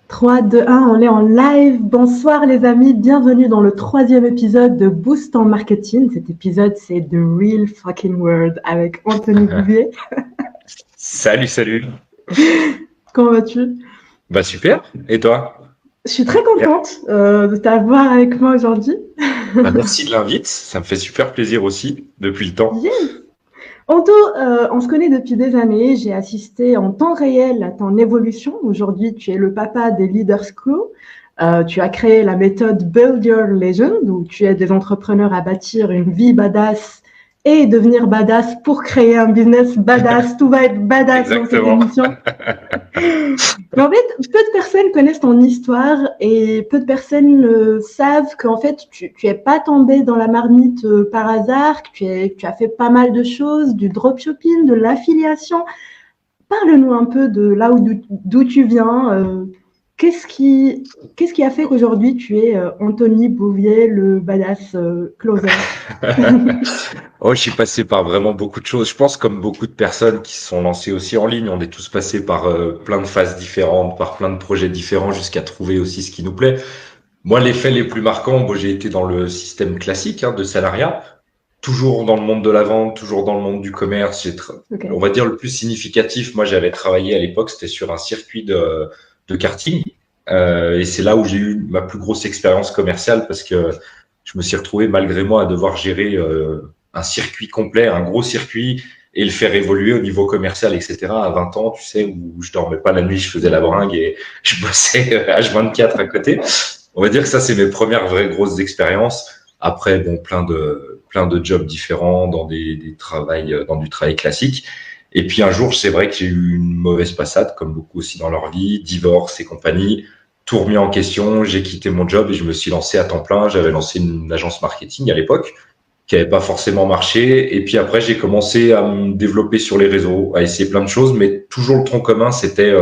3, 2, 1, on est en live. Bonsoir les amis, bienvenue dans le 3e épisode de Boost en Marketing. Cet épisode, c'est The Real Fucking World avec Anthony Bouvier. Salut, salut. Comment vas-tu? Bah super. Et toi? Je suis très contente de t'avoir avec moi aujourd'hui. Bah, merci de l'invite. Ça me fait super plaisir aussi depuis le temps. Yes. Anto, on se connaît depuis des années. J'ai assisté en temps réel à ton évolution. Aujourd'hui, tu es le papa des Leaders Crew. Tu as créé la méthode Build Your Legend, où tu aides des entrepreneurs à bâtir une vie badass et devenir badass pour créer un business badass. Tout va être badass dans cette émission. Mais en fait, peu de personnes connaissent ton histoire et peu de personnes savent qu'en fait, tu es pas tombé dans la marmite par hasard, que tu as fait pas mal de choses, du dropshipping, de l'affiliation. Parle-nous un peu de là d'où tu viens. Qu'est-ce qui a fait qu'aujourd'hui tu es Anthony Bouvier, le badass closer? Oh, je suis passé par vraiment beaucoup de choses. Je pense comme beaucoup de personnes qui se sont lancées aussi en ligne, on est tous passés par plein de phases différentes, par plein de projets différents jusqu'à trouver aussi ce qui nous plaît. Moi, les faits les plus marquants, bon, j'ai été dans le système classique de salariat, toujours dans le monde de la vente, toujours dans le monde du commerce. Okay. On va dire le plus significatif, moi j'avais travaillé à l'époque, c'était sur un circuit de karting. Et c'est là où j'ai eu ma plus grosse expérience commerciale parce que je me suis retrouvé malgré moi à devoir gérer un circuit complet, un gros circuit, et le faire évoluer au niveau commercial, etc. À 20 ans, tu sais, où je dormais pas la nuit, je faisais la bringue et je bossais H24 à côté. On va dire que ça, c'est mes premières vraies grosses expériences. Après, bon, plein de jobs différents dans du travail classique. Et puis un jour, c'est vrai que j'ai eu une mauvaise passade, comme beaucoup aussi dans leur vie, divorce et compagnie, tout remis en question. J'ai quitté mon job et je me suis lancé à temps plein. J'avais lancé une agence marketing à l'époque qui n'avait pas forcément marché. Et puis après, j'ai commencé à me développer sur les réseaux, à essayer plein de choses, mais toujours le tronc commun, c'était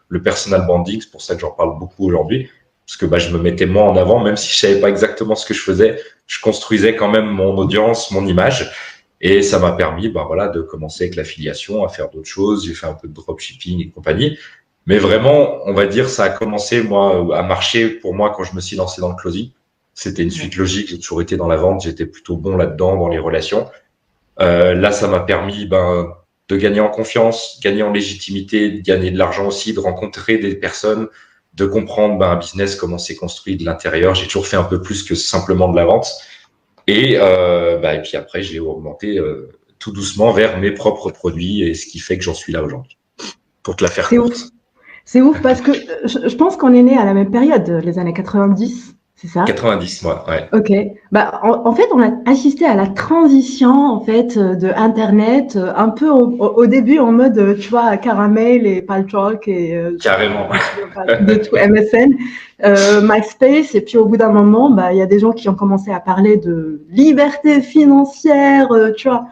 le personal branding. C'est pour ça que j'en parle beaucoup aujourd'hui, parce que je me mettais moi en avant, même si je savais pas exactement ce que je faisais, je construisais quand même mon audience, mon image. Et ça m'a permis, de commencer avec l'affiliation, à faire d'autres choses. J'ai fait un peu de dropshipping et compagnie. Mais vraiment, on va dire, ça a commencé, moi, à marcher pour moi quand je me suis lancé dans le closing. C'était une suite logique. J'ai toujours été dans la vente. J'étais plutôt bon là-dedans, dans les relations. Là, ça m'a permis, de gagner en confiance, gagner en légitimité, de gagner de l'argent aussi, de rencontrer des personnes, de comprendre, un business, comment c'est construit de l'intérieur. J'ai toujours fait un peu plus que simplement de la vente. Et puis après, j'ai augmenté tout doucement vers mes propres produits et ce qui fait que j'en suis là aujourd'hui. Pour te la faire courte. C'est ouf parce que je pense qu'on est né à la même période, les années 90, c'est ça? 90, moi, ouais. Ok. En fait, on a assisté à la transition en fait de Internet, un peu au début en mode, tu vois, caramel et paltalk et carrément de tout MSN, MySpace. Et puis au bout d'un moment, il y a des gens qui ont commencé à parler de liberté financière, tu vois.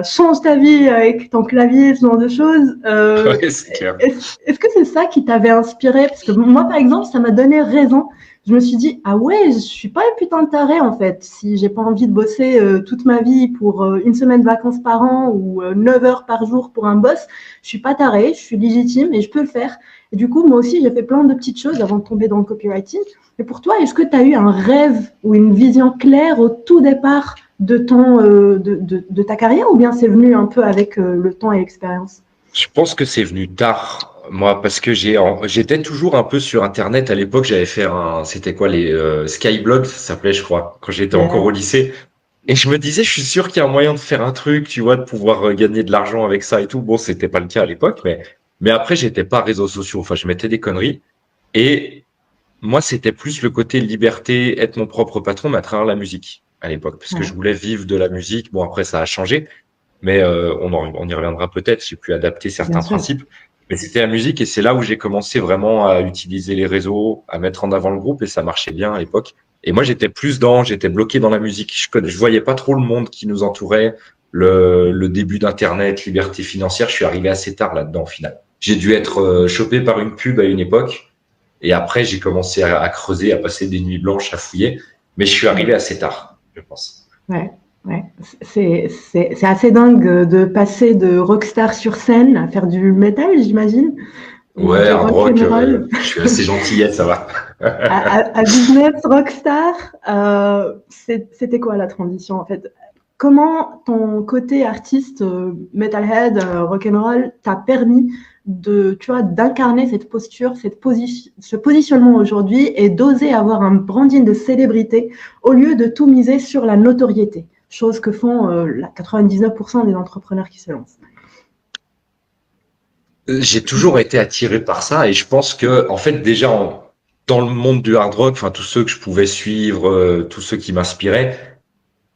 Change ta vie avec ton clavier, ce genre de choses. Ouais, c'est clair. Est-ce que c'est ça qui t'avait inspiré? Parce que moi, par exemple, ça m'a donné raison. Je me suis dit, ah ouais, je suis pas une putain de tarée en fait. Si j'ai pas envie de bosser toute ma vie pour une semaine de vacances par an ou 9 heures par jour pour un boss, je suis pas tarée, je suis légitime et je peux le faire. Et du coup, moi aussi, j'ai fait plein de petites choses avant de tomber dans le copywriting. Et pour toi, est-ce que tu as eu un rêve ou une vision claire au tout départ de ta carrière, ou bien c'est venu un peu avec le temps et l'expérience? Je pense que c'est venu tard, moi, parce que j'étais toujours un peu sur Internet. À l'époque, j'avais fait c'était quoi, les Skyblogs, ça s'appelait, je crois, quand j'étais encore au lycée. Et je me disais, je suis sûr qu'il y a un moyen de faire un truc, tu vois, de pouvoir gagner de l'argent avec ça et tout. Bon, c'était pas le cas à l'époque, mais après, j'étais pas réseaux sociaux. Enfin, je mettais des conneries. Et moi, c'était plus le côté liberté, être mon propre patron, mais à travers la musique à l'époque, parce que je voulais vivre de la musique. Bon, après, ça a changé, mais on y reviendra peut-être. J'ai pu adapter certains principes, mais c'était la musique et c'est là où j'ai commencé vraiment à utiliser les réseaux, à mettre en avant le groupe et ça marchait bien à l'époque. Et moi, j'étais bloqué dans la musique. Je voyais pas trop le monde qui nous entourait, le début d'Internet, liberté financière. Je suis arrivé assez tard là-dedans, au final. J'ai dû être chopé par une pub à une époque. Et après, j'ai commencé à creuser, à passer des nuits blanches, à fouiller. Mais je suis arrivé assez tard, je pense. Ouais. C'est assez dingue de passer de rockstar sur scène à faire du métal, j'imagine. Il Ouais, était hard rock, rock'n'roll. je suis assez gentillette, ça va. À business rockstar, c'était quoi la transition en fait? Comment ton côté artiste metalhead, rock'n'roll t'a permis de, tu vois, d'incarner cette posture, ce positionnement aujourd'hui et d'oser avoir un branding de célébrité au lieu de tout miser sur la notoriété, chose que font 99% des entrepreneurs qui se lancent. J'ai toujours été attiré par ça et je pense que, en fait, déjà, dans le monde du hard rock, enfin, tous ceux que je pouvais suivre, tous ceux qui m'inspiraient,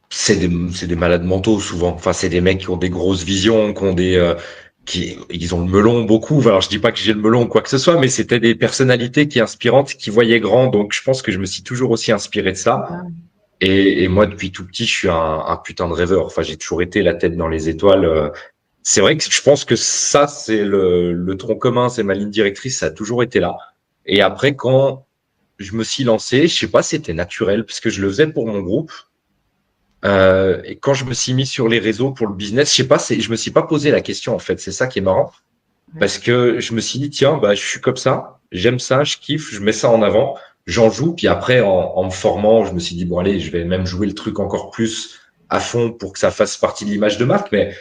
c'est des malades mentaux souvent. Enfin, c'est des mecs qui ont des grosses visions, qui ont ils ont le melon beaucoup. Alors, je dis pas que j'ai le melon ou quoi que ce soit, mais c'était des personnalités qui inspirantes, qui voyaient grand. Donc, je pense que je me suis toujours aussi inspiré de ça. Et moi, depuis tout petit, je suis un putain de rêveur. Enfin, j'ai toujours été la tête dans les étoiles. C'est vrai que je pense que ça, c'est le tronc commun, c'est ma ligne directrice, ça a toujours été là. Et après, quand je me suis lancé, je sais pas, c'était naturel, parce que je le faisais pour mon groupe. Et quand je me suis mis sur les réseaux pour le business, je sais pas, je me suis pas posé la question, en fait. C'est ça qui est marrant. Parce que je me suis dit, tiens, bah, je suis comme ça, j'aime ça, je kiffe, je mets ça en avant, j'en joue. Puis après, en me formant, je me suis dit, bon, allez, je vais même jouer le truc encore plus à fond pour que ça fasse partie de l'image de marque. Mais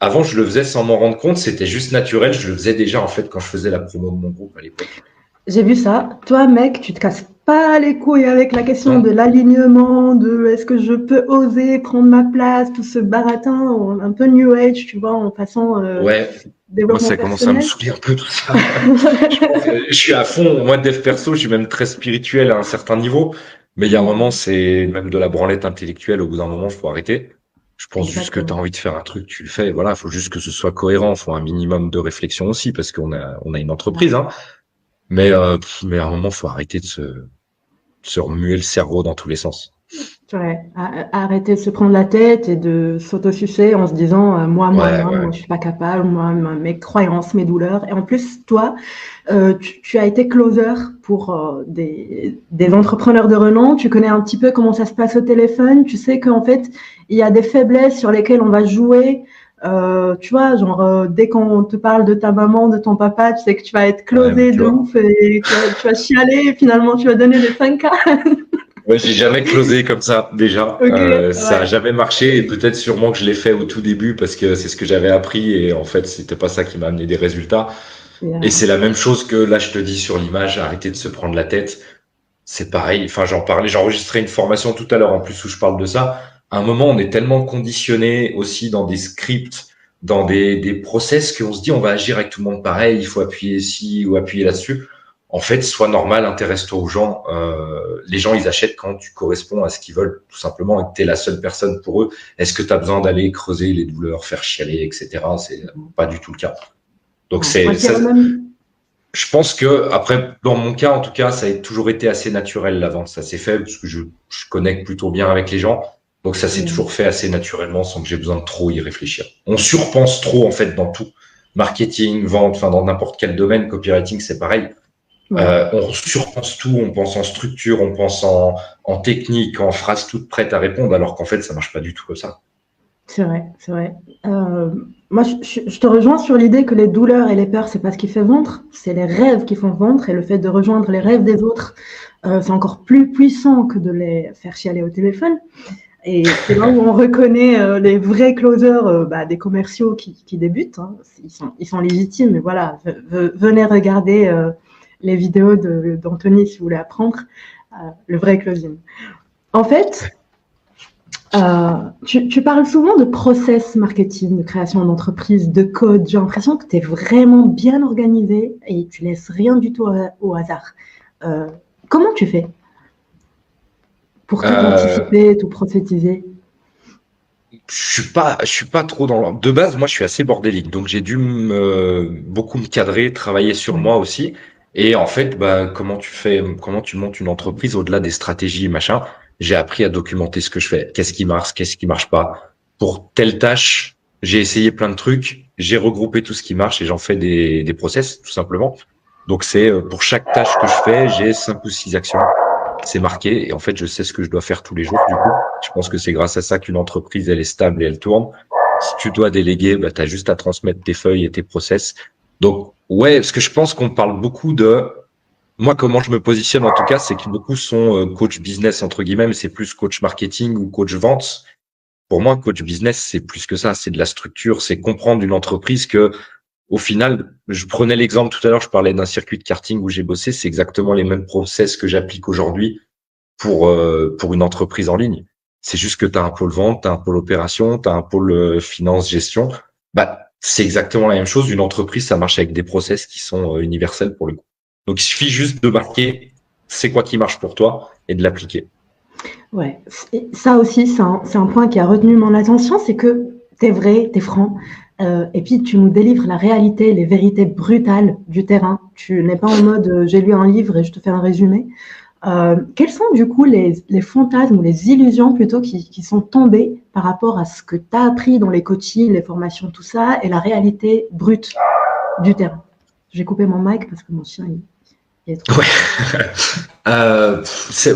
avant, je le faisais sans m'en rendre compte, c'était juste naturel. Je le faisais déjà, en fait, quand je faisais la promo de mon groupe à l'époque. J'ai vu ça. Toi, mec, tu te casses pas les couilles avec la question de Non? l'alignement, de est-ce que je peux oser prendre ma place, tout ce baratin un peu new age, tu vois, en passant Ouais. Moi, développement ça commence à me personnel. saouler un peu tout ça. Je suis à fond. Moi, dev perso, je suis même très spirituel à un certain niveau. Mais il y a un moment, c'est même de la branlette intellectuelle. Au bout d'un moment, il faut arrêter. Je pense juste que tu as Exactement. envie de faire un truc, tu le fais. Voilà, il faut juste que ce soit cohérent. Il faut un minimum de réflexion aussi, parce on a une entreprise, hein. Mais à un moment, faut arrêter se remuer le cerveau dans tous les sens. Ouais, arrêter de se prendre la tête et de s'autosucer en se disant Ouais, moi, ouais. je suis pas capable, moi, mes croyances, mes douleurs. Et en plus, toi, tu as été closer pour des entrepreneurs de renom. Tu connais un petit peu comment ça se passe au téléphone. Tu sais qu'en fait, il y a des faiblesses sur lesquelles on va jouer. Tu vois, genre, dès qu'on te parle de ta maman, de ton papa, tu sais que tu vas être Ouais, mais closé tu de vois. ouf et tu vas chialer et finalement tu vas donner des 5K. Ouais, j'ai jamais closé comme ça déjà. Ok, Ça a ouais. jamais marché et peut-être sûrement que je l'ai fait au tout début parce que c'est ce que j'avais appris et en fait c'était pas ça qui m'a amené des résultats. Et Yeah. c'est la même chose que là je te dis sur l'image, arrêtez de se prendre la tête. C'est pareil. Enfin j'en parlais, j'ai enregistré une formation tout à l'heure en plus où je parle de ça. À un moment on est tellement conditionné aussi dans des scripts, dans des process qu'on se dit on va agir avec tout le monde pareil, il faut appuyer ici ou appuyer là-dessus. En fait, sois normal, intéresse-toi aux gens. Les gens, ils achètent quand tu corresponds à ce qu'ils veulent, tout simplement, et que tu es la seule personne pour eux. Est-ce que tu as besoin d'aller creuser les douleurs, faire chialer, etc. C'est pas du tout le cas. Donc Ouais. Moi, c'est je ça. dirais même, Je pense que après, dans mon cas, en tout cas, ça a toujours été assez naturel la vente. Ça s'est fait parce que je connecte plutôt bien avec les gens. Donc ça s'est toujours fait assez naturellement sans que j'ai besoin de trop y réfléchir. On surpense trop en fait dans tout. Marketing, vente, enfin dans n'importe quel domaine, copywriting, c'est pareil. ouais, On surpense tout, on pense en structure, on pense en technique, en phrases toutes prêtes à répondre, alors qu'en fait, ça marche pas du tout comme ça. c'est vrai, c'est vrai. Moi, je te rejoins sur l'idée que les douleurs et les peurs, c'est pas ce qui fait vendre, c'est les rêves qui font vendre, et le fait de rejoindre les rêves des autres, c'est encore plus puissant que de les faire chialer au téléphone. Et c'est là où on reconnaît les vrais closers des commerciaux qui débutent. Hein. Ils sont légitimes, mais voilà, venez regarder les vidéos d'Anthony si vous voulez apprendre le vrai closing. En fait, tu parles souvent de process marketing, de création d'entreprise, de code. J'ai l'impression que tu es vraiment bien organisé et tu laisses rien du tout au hasard. Euh, Comment tu fais pour tout Euh, anticiper, tout prophétiser? je suis pas trop dans de base, moi, je suis assez bordélique, donc j'ai dû beaucoup me cadrer, travailler sur Ouais. moi aussi. Et en fait, bah, comment tu montes une entreprise au-delà des stratégies, machin. J'ai appris à documenter ce que je fais. Qu'est-ce qui marche pas. Pour telle tâche, j'ai essayé plein de trucs, j'ai regroupé tout ce qui marche et j'en fais des process, tout simplement. Donc c'est pour chaque tâche que je fais, j'ai 5 ou 6 actions. C'est marqué et en fait, je sais ce que je dois faire tous les jours. Du coup, je pense que c'est grâce à ça qu'une entreprise, elle est stable et elle tourne. Si tu dois déléguer, bah, tu as juste à transmettre tes feuilles et tes process. Donc, ouais, parce que je pense qu'on parle beaucoup de... Moi, comment je me positionne en tout cas, c'est que beaucoup sont coach business, entre guillemets, mais c'est plus coach marketing ou coach vente. Pour moi, coach business, c'est plus que ça, c'est de la structure, c'est comprendre une entreprise que, au final, je prenais l'exemple tout à l'heure, je parlais d'un circuit de karting où j'ai bossé, c'est exactement les mêmes process que j'applique aujourd'hui pour une entreprise en ligne. C'est juste que tu as un pôle vente, tu as un pôle opération, tu as un pôle finance, gestion. Bah, c'est exactement la même chose. Une entreprise, ça marche avec des process qui sont universels pour le coup. Donc, il suffit juste de marquer c'est quoi qui marche pour toi et de l'appliquer. Ouais, ça aussi, c'est un point qui a retenu mon attention, c'est que t'es vrai, t'es franc, et puis tu nous délivres la réalité, les vérités brutales du terrain. Tu n'es pas en mode j'ai lu un livre et je te fais un résumé. Quels sont du coup les fantasmes ou les illusions plutôt qui sont tombées par rapport à ce que tu as appris dans les coachings, les formations, tout ça, et la réalité brute du terrain? J'ai coupé mon mic parce que mon chien il est trop.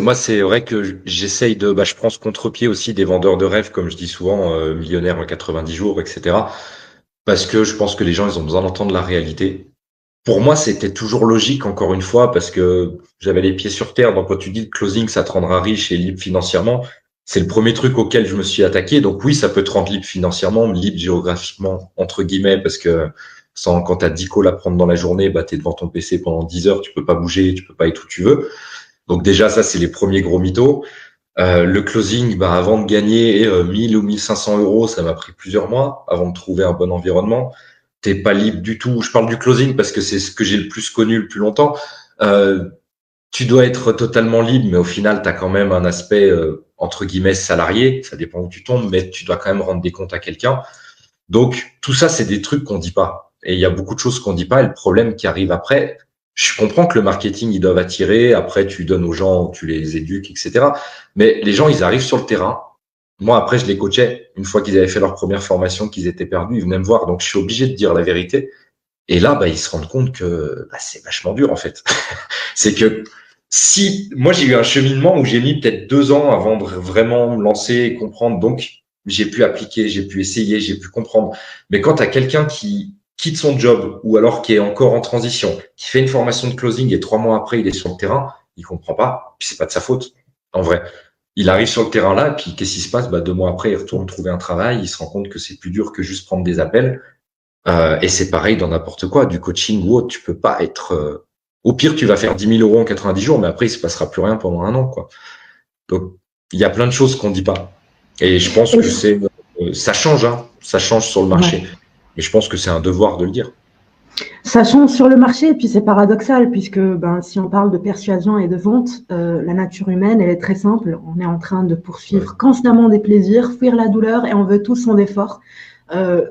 Moi, c'est vrai que j'essaye de, je prends ce contre-pied aussi des vendeurs de rêves, comme je dis souvent, millionnaires en 90 jours, etc. Parce que je pense que les gens, ils ont besoin d'entendre la réalité. Pour moi, c'était toujours logique, encore une fois, parce que j'avais les pieds sur terre. Donc, quand tu dis le closing, ça te rendra riche et libre financièrement, c'est le premier truc auquel je me suis attaqué. Donc oui, ça peut te rendre libre financièrement, libre géographiquement, entre guillemets, parce que quand t'as 10 calls à prendre dans la journée, t'es devant ton PC pendant 10 heures, tu peux pas bouger, tu peux pas être où tu veux. Donc déjà, ça, c'est les premiers gros mythos. Le closing, avant de gagner 1000 ou 1500 euros, ça m'a pris plusieurs mois avant de trouver un bon environnement. T'es pas libre du tout. Je parle du closing parce que c'est ce que j'ai le plus connu le plus longtemps. Euh, Tu dois être totalement libre, mais au final, tu as quand même un aspect, entre guillemets, salarié. Ça dépend où tu tombes, mais tu dois quand même rendre des comptes à quelqu'un. Donc, tout ça, c'est des trucs qu'on dit pas. Et il y a beaucoup de choses qu'on dit pas. Et le problème qui arrive après, je comprends que le marketing, ils doivent attirer. Après, tu donnes aux gens, tu les éduques, etc. Mais les gens, ils arrivent sur le terrain. Moi, après, je les coachais. Une fois qu'ils avaient fait leur première formation, qu'ils étaient perdus, ils venaient me voir. Donc, je suis obligé de dire la vérité. Et là, ils se rendent compte que c'est vachement dur, en fait. C'est que si moi j'ai eu un cheminement où j'ai mis peut-être 2 ans avant de vraiment me lancer et comprendre, donc j'ai pu appliquer, j'ai pu essayer, j'ai pu comprendre. Mais quand tu as quelqu'un qui quitte son job ou alors qui est encore en transition, qui fait une formation de closing et 3 mois après il est sur le terrain, il comprend pas, puis c'est pas de sa faute, en vrai. Il arrive sur le terrain là, puis qu'est-ce qui se passe? 2 mois après, il retourne trouver un travail, il se rend compte que c'est plus dur que juste prendre des appels. Et c'est pareil dans n'importe quoi, du coaching ou autre. Tu peux pas être. Au pire, tu vas faire 10 000 euros en 90 jours, mais après, il se passera plus rien pendant un an, quoi. Donc, il y a plein de choses qu'on dit pas. Et je pense que ça change, hein. Ça change sur le marché. Ouais. Mais je pense que c'est un devoir de le dire. Ça change sur le marché, et puis c'est paradoxal, puisque si on parle de persuasion et de vente, la nature humaine, elle est très simple. On est en train de poursuivre constamment des plaisirs, fuir la douleur, et on veut tous son effort.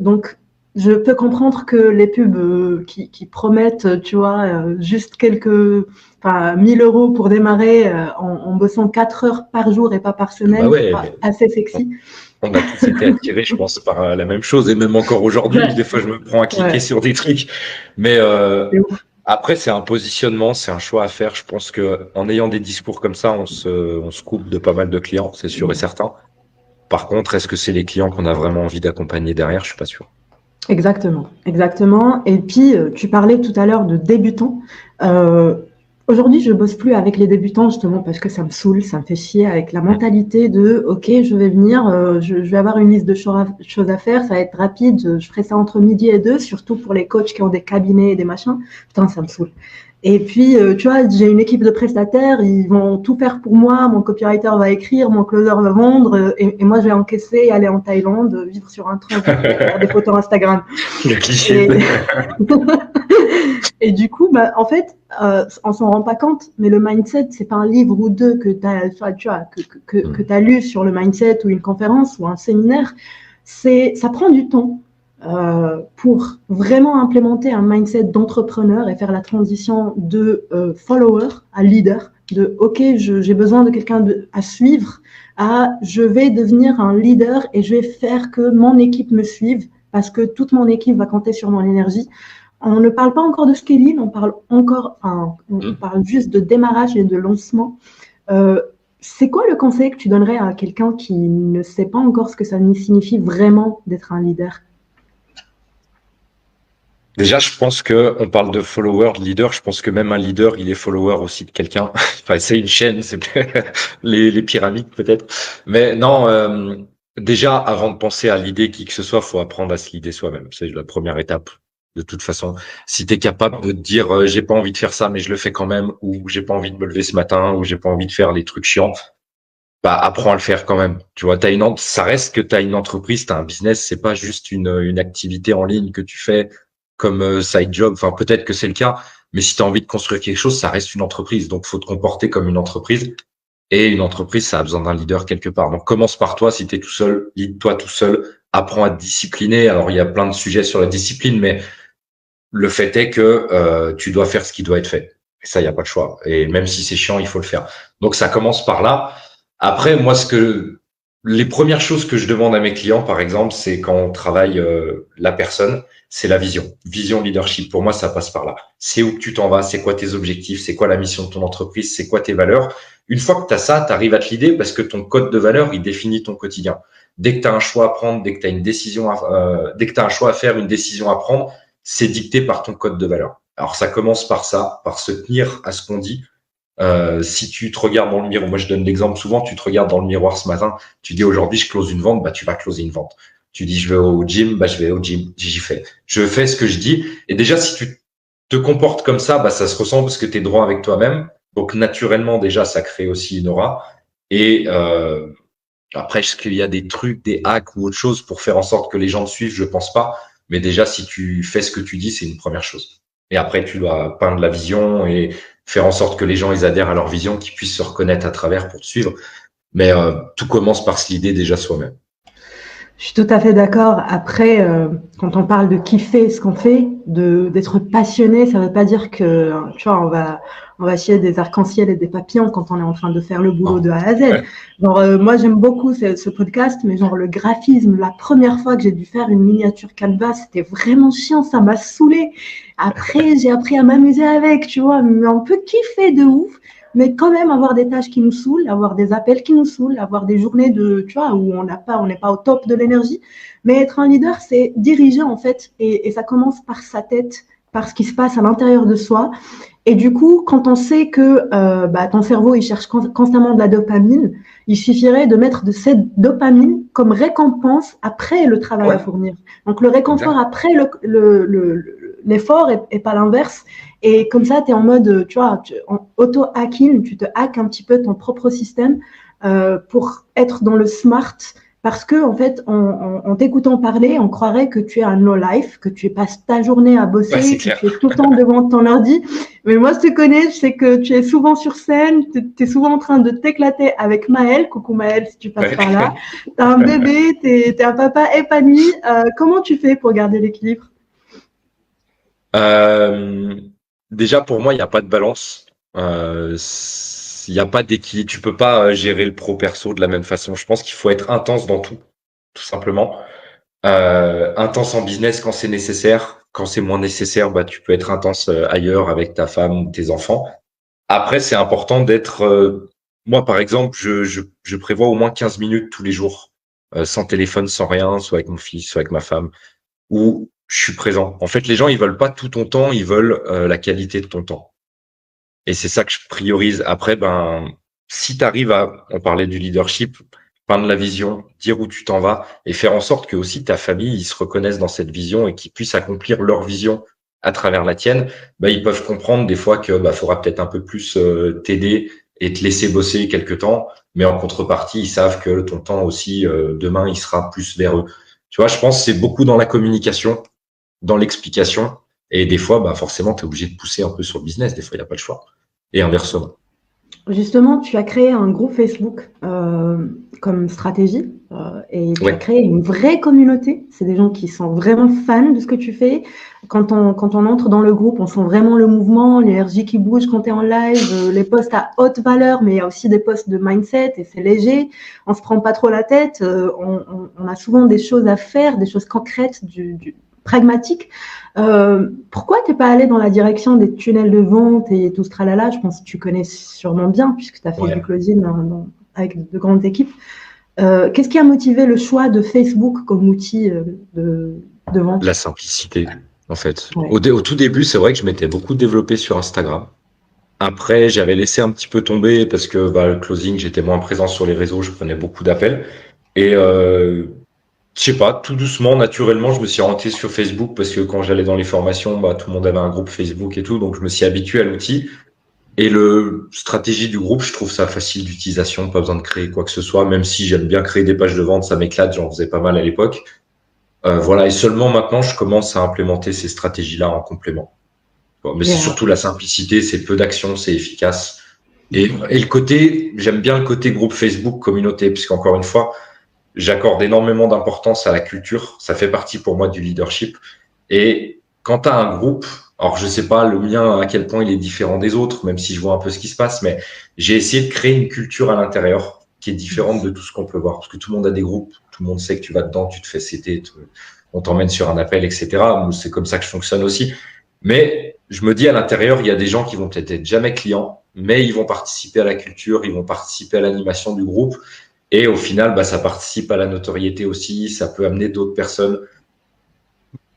Donc, je peux comprendre que les pubs qui promettent, tu vois, juste 1000 euros pour démarrer en bossant 4 heures par jour et pas par semaine, c'est pas assez sexy. On a tous été attirés, je pense, par la même chose. Et même encore aujourd'hui, des fois, je me prends à cliquer sur des trucs. Mais après, c'est un positionnement, c'est un choix à faire. Je pense que en ayant des discours comme ça, on se coupe de pas mal de clients, c'est sûr et certain. Par contre, est-ce que c'est les clients qu'on a vraiment envie d'accompagner derrière? Je suis pas sûr. Exactement, exactement. Et puis, tu parlais tout à l'heure de débutants. Aujourd'hui, je bosse plus avec les débutants justement parce que ça me saoule, ça me fait chier avec la mentalité de OK, je vais venir, je vais avoir une liste de choses à faire, ça va être rapide, je ferai ça entre midi et 2, surtout pour les coachs qui ont des cabinets et des machins. Putain, ça me saoule. Et puis, tu vois, j'ai une équipe de prestataires, ils vont tout faire pour moi, mon copywriter va écrire, mon closer va vendre, et moi, je vais encaisser, aller en Thaïlande, vivre sur un train, faire des photos Instagram. Le cliché. Et du coup, en fait, on s'en rend pas compte, mais le mindset, c'est pas un livre ou deux que tu as lu sur le mindset ou une conférence ou un séminaire. Ça prend du temps. Pour vraiment implémenter un mindset d'entrepreneur et faire la transition de follower à leader, de OK, j'ai besoin de quelqu'un à suivre, à je vais devenir un leader et je vais faire que mon équipe me suive parce que toute mon équipe va compter sur mon énergie. On ne parle pas encore de scaling, on parle juste de démarrage et de lancement. C'est quoi le conseil que tu donnerais à quelqu'un qui ne sait pas encore ce que ça signifie vraiment d'être un leader? Déjà, je pense que on parle de follower, de leader. Je pense que même un leader, il est follower aussi de quelqu'un. Enfin, c'est une chaîne, c'est les pyramides peut-être. Mais non, déjà, avant de penser à l'idée qui que ce soit, faut apprendre à se leader soi-même. C'est la première étape. De toute façon, si tu es capable de te dire j'ai pas envie de faire ça, mais je le fais quand même, ou j'ai pas envie de me lever ce matin, ou j'ai pas envie de faire les trucs chiants, bah apprends à le faire quand même. Tu vois, ça reste que t'as une entreprise, t'as un business, c'est pas juste une activité en ligne que tu fais comme side job. Enfin, peut-être que c'est le cas, mais si tu as envie de construire quelque chose, ça reste une entreprise. Donc, faut te comporter comme une entreprise. Et une entreprise, ça a besoin d'un leader quelque part. Donc, commence par toi. Si tu es tout seul, lead-toi tout seul. Apprends à te discipliner. Alors, il y a plein de sujets sur la discipline, mais le fait est que tu dois faire ce qui doit être fait. Et ça, il n'y a pas de choix. Et même si c'est chiant, il faut le faire. Donc, ça commence par là. Après, moi, les premières choses que je demande à mes clients, par exemple, c'est quand on travaille la personne, c'est la vision. Vision leadership. Pour moi, ça passe par là. C'est où que tu t'en vas, c'est quoi tes objectifs, c'est quoi la mission de ton entreprise, c'est quoi tes valeurs. Une fois que tu as ça, tu arrives à te leader parce que ton code de valeur, il définit ton quotidien. Dès que tu as un choix à prendre, dès que tu as une décision dès que tu as un choix à faire, une décision à prendre, c'est dicté par ton code de valeur. Alors, ça commence par ça, par se tenir à ce qu'on dit. Si tu te regardes dans le miroir, moi je donne l'exemple souvent, tu te regardes dans le miroir ce matin, tu dis aujourd'hui je close une vente, bah tu vas closer une vente. Tu dis je vais au gym, bah je vais au gym, j'y fais. Je fais ce que je dis. Et déjà si tu te comportes comme ça, bah ça se ressent parce que tu es droit avec toi-même. Donc naturellement déjà ça crée aussi une aura. Et après est-ce qu'il y a des trucs, des hacks ou autre chose pour faire en sorte que les gens te suivent, je pense pas. Mais déjà si tu fais ce que tu dis, c'est une première chose. Et après tu dois peindre la vision et faire en sorte que les gens ils adhèrent à leur vision, qu'ils puissent se reconnaître à travers pour te suivre. Mais tout commence par se l'idée déjà soi-même. Je suis tout à fait d'accord. Après, quand on parle de kiffer ce qu'on fait, d'être passionné, ça veut pas dire que, tu vois, on va chier des arcs-en-ciel et des papillons quand on est en train de faire le boulot Non. de A à Z. Genre, moi, j'aime beaucoup ce podcast, mais genre le graphisme, la première fois que j'ai dû faire une miniature Canva, c'était vraiment chiant, ça m'a saoulé. Après, j'ai appris à m'amuser avec, tu vois, mais on peut kiffer de ouf. Mais quand même avoir des tâches qui nous saoulent, avoir des appels qui nous saoulent, avoir des journées tu vois, où on n'est pas au top de l'énergie. Mais être un leader, c'est diriger en fait, et ça commence par sa tête, par ce qui se passe à l'intérieur de soi. Et du coup, quand on sait que ton cerveau il cherche constamment de la dopamine, il suffirait de mettre de cette dopamine comme récompense après le travail à fournir. Donc le réconfort après l'effort et pas l'inverse. Et comme ça, tu es en mode, tu vois, en auto-hacking, tu te hacks un petit peu ton propre système pour être dans le smart. Parce que, en fait, en t'écoutant parler, on croirait que tu es un no-life, que tu passes ta journée à bosser, que tu es tout le temps devant ton ordi. Mais moi, je te connais, je sais que tu es souvent sur scène, tu es souvent en train de t'éclater avec Maël. Coucou Maël, si tu passes par là. Tu as un bébé, tu es un papa épanoui. Comment tu fais pour garder l'équilibre? Déjà, pour moi, il n'y a pas de balance. Il n'y a pas d'équilibre. Tu peux pas gérer le pro-perso de la même façon. Je pense qu'il faut être intense dans tout simplement. Intense en business quand c'est nécessaire. Quand c'est moins nécessaire, bah, tu peux être intense ailleurs avec ta femme ou tes enfants. Après, c'est important d'être. Moi, par exemple, je prévois au moins 15 minutes tous les jours, sans téléphone, sans rien, soit avec mon fils, soit avec ma femme, où je suis présent. En fait, les gens, ils veulent pas tout ton temps, ils veulent la qualité de ton temps. Et c'est ça que je priorise. Après, ben, si tu arrives on parlait du leadership, peindre la vision, dire où tu t'en vas, et faire en sorte que aussi ta famille, ils se reconnaissent dans cette vision et qu'ils puissent accomplir leur vision à travers la tienne, ben, ils peuvent comprendre des fois que bah, faudra peut-être un peu plus t'aider et te laisser bosser quelque temps, mais en contrepartie, ils savent que ton temps aussi, demain, il sera plus vers eux. Tu vois, je pense que c'est beaucoup dans la communication, dans l'explication. Et des fois, bah, forcément, tu es obligé de pousser un peu sur le business. Des fois, il n'y a pas le choix. Et inversement. Justement, tu as créé un groupe Facebook comme stratégie et tu as créé une vraie communauté. C'est des gens qui sont vraiment fans de ce que tu fais. Quand on entre dans le groupe, on sent vraiment le mouvement, l'énergie qui bouge quand tu es en live, les posts à haute valeur, mais il y a aussi des posts de mindset et c'est léger. On se prend pas trop la tête. On a souvent des choses à faire, des choses concrètes, pragmatiques. Pourquoi t'es pas allé dans la direction des tunnels de vente et tout ce tralala? Je pense que tu connais sûrement bien puisque tu as fait du closing avec de grandes équipes. Qu'est-ce qui a motivé le choix de Facebook comme outil de vente? La simplicité. en fait. Ouais. Au tout début, c'est vrai que je m'étais beaucoup développé sur Instagram. Après, j'avais laissé un petit peu tomber parce que le closing, j'étais moins présent sur les réseaux, je prenais beaucoup d'appels. Et je sais pas, tout doucement, naturellement, je me suis orienté sur Facebook parce que quand j'allais dans les formations, tout le monde avait un groupe Facebook et tout, donc je me suis habitué à l'outil. Et le stratégie du groupe, je trouve ça facile d'utilisation, pas besoin de créer quoi que ce soit, même si j'aime bien créer des pages de vente, ça m'éclate, j'en faisais pas mal à l'époque. Voilà, et seulement maintenant, je commence à implémenter ces stratégies-là en complément. Bon, mais c'est Yeah. surtout la simplicité, c'est peu d'action, c'est efficace. Et le côté, j'aime bien le côté groupe Facebook, communauté, puisqu'encore une fois, j'accorde énormément d'importance à la culture. Ça fait partie pour moi du leadership. Et quand tu as un groupe, alors je sais pas le mien à quel point il est différent des autres, même si je vois un peu ce qui se passe, mais j'ai essayé de créer une culture à l'intérieur qui est différente de tout ce qu'on peut voir. Parce que tout le monde a des groupes, tout le monde sait que tu vas dedans, tu te fais citer, on t'emmène sur un appel, etc. C'est comme ça que je fonctionne aussi. Mais je me dis à l'intérieur, il y a des gens qui vont peut-être être jamais clients, mais ils vont participer à la culture, ils vont participer à l'animation du groupe. Et au final, ça participe à la notoriété aussi, ça peut amener d'autres personnes.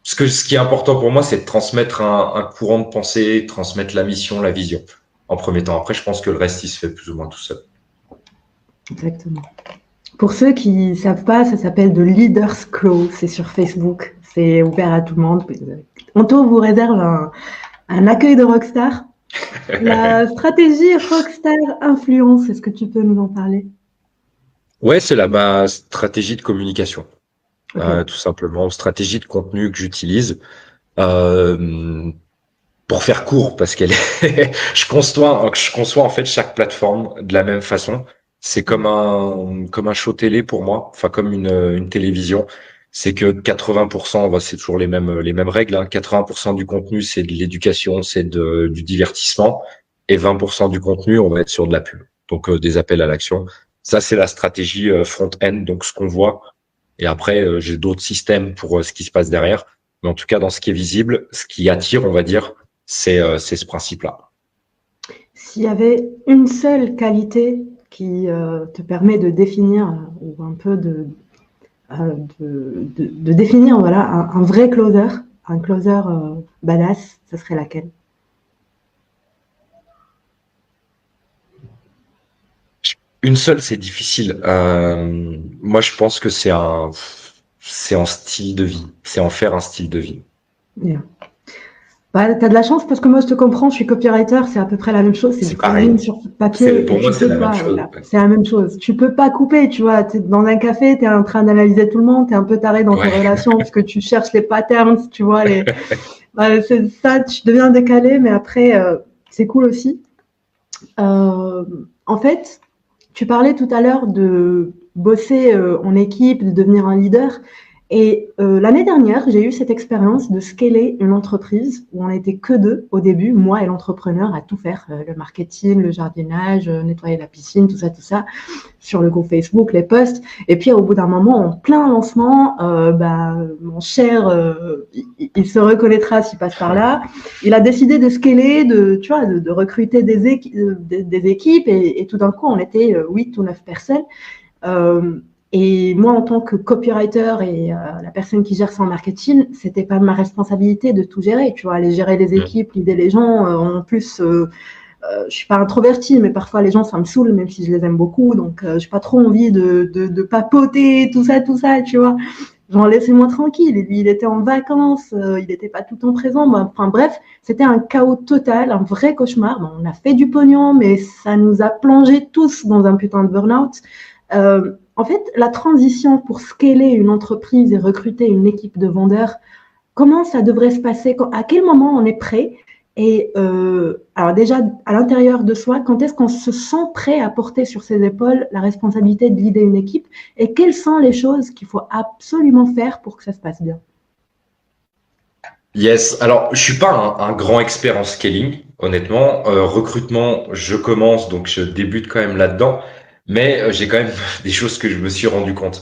Ce qui est important pour moi, c'est de transmettre un courant de pensée, transmettre la mission, la vision en premier temps. Après, je pense que le reste, il se fait plus ou moins tout seul. Exactement. Pour ceux qui ne savent pas, ça s'appelle The Leaders Claw. C'est sur Facebook. C'est ouvert à tout le monde. Anto vous réserve un accueil de rockstar. La stratégie rockstar influence, est-ce que tu peux nous en parler? Ouais, c'est ma stratégie de communication, Ok. tout simplement, stratégie de contenu que j'utilise. Euh, pour faire court, parce qu'elle est, je conçois en fait chaque plateforme de la même façon. C'est comme un show télé pour moi, enfin comme une télévision. C'est que 80%, c'est toujours les mêmes règles, hein. 80% du contenu, c'est de l'éducation, c'est du divertissement, et 20% du contenu, on va être sur de la pub. Donc des appels à l'action. Ça, c'est la stratégie front-end, donc ce qu'on voit. Et après, j'ai d'autres systèmes pour ce qui se passe derrière. Mais en tout cas, dans ce qui est visible, ce qui attire, on va dire, c'est ce principe-là. S'il y avait une seule qualité qui te permet de définir ou un peu de définir voilà, un vrai closer, un closer badass, ce serait laquelle? Une seule, c'est difficile. Moi, je pense que c'est un style de vie. C'est en faire un style de vie. Yeah. Bah, tu as de la chance parce que moi je te comprends, je suis copywriter, c'est à peu près la même chose, c'est du C'est pareil. coding sur papier et Pour moi, tu c'est peux la même pas, chose. voilà, c'est la même chose. Tu peux pas couper, tu vois, tu es dans un café, tu es en train d'analyser tout le monde, tu es un peu taré dans tes Ouais. relations parce que tu cherches les patterns, tu vois, c'est ça, tu deviens décalé, mais après, c'est cool aussi. En fait, tu parlais tout à l'heure de bosser en équipe, de devenir un leader. Et l'année dernière, j'ai eu cette expérience de scaler une entreprise où on n'était que deux au début, moi et l'entrepreneur, à tout faire, le marketing, le jardinage, nettoyer la piscine, tout ça, sur le groupe Facebook, les posts. Et puis au bout d'un moment, en plein lancement, mon cher, il se reconnaîtra s'il passe par là. Il a décidé de scaler, de recruter des équipes et tout d'un coup, on était 8 ou 9 personnes. Et moi, en tant que copywriter et la personne qui gère son marketing, c'était pas ma responsabilité de tout gérer. Tu vois, aller gérer les équipes, l'idée les gens. En plus, je suis pas introvertie, mais parfois les gens, ça me saoule, même si je les aime beaucoup. Donc, j'ai pas trop envie de papoter, tout ça, tu vois. Genre, laissez-moi tranquille. Et lui, il était en vacances, il n'était pas tout le temps présent. Enfin, bref, c'était un chaos total, un vrai cauchemar. Bon, on a fait du pognon, mais ça nous a plongés tous dans un putain de burn-out. En fait, la transition pour scaler une entreprise et recruter une équipe de vendeurs, comment ça devrait se passer? À quel moment on est prêt? Et alors déjà, à l'intérieur de soi, quand est-ce qu'on se sent prêt à porter sur ses épaules la responsabilité de guider une équipe? Et quelles sont les choses qu'il faut absolument faire pour que ça se passe bien? Yes. Alors, je suis pas un grand expert en scaling, honnêtement. Recrutement, je commence, donc je débute quand même là-dedans. Mais j'ai quand même des choses que je me suis rendu compte.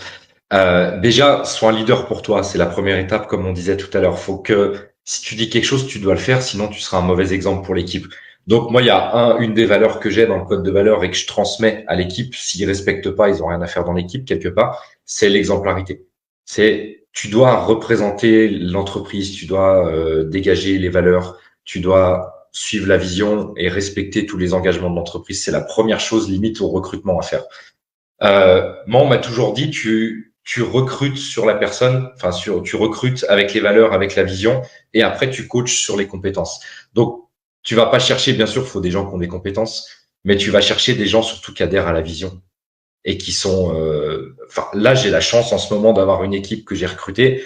Déjà, sois un leader pour toi. C'est la première étape, comme on disait tout à l'heure. Faut que si tu dis quelque chose, tu dois le faire, sinon tu seras un mauvais exemple pour l'équipe. Donc moi, il y a une des valeurs que j'ai dans le code de valeur et que je transmets à l'équipe. S'ils respectent pas, ils ont rien à faire dans l'équipe quelque part. C'est l'exemplarité. C'est tu dois représenter l'entreprise, tu dois dégager les valeurs, tu dois suivre la vision et respecter tous les engagements de l'entreprise. C'est la première chose limite au recrutement à faire. Moi, on m'a toujours dit, tu recrutes sur la personne, tu recrutes avec les valeurs, avec la vision, et après tu coaches sur les compétences. Donc, tu vas pas chercher, bien sûr, il faut des gens qui ont des compétences, mais tu vas chercher des gens surtout qui adhèrent à la vision et qui sont. Là, j'ai la chance en ce moment d'avoir une équipe que j'ai recrutée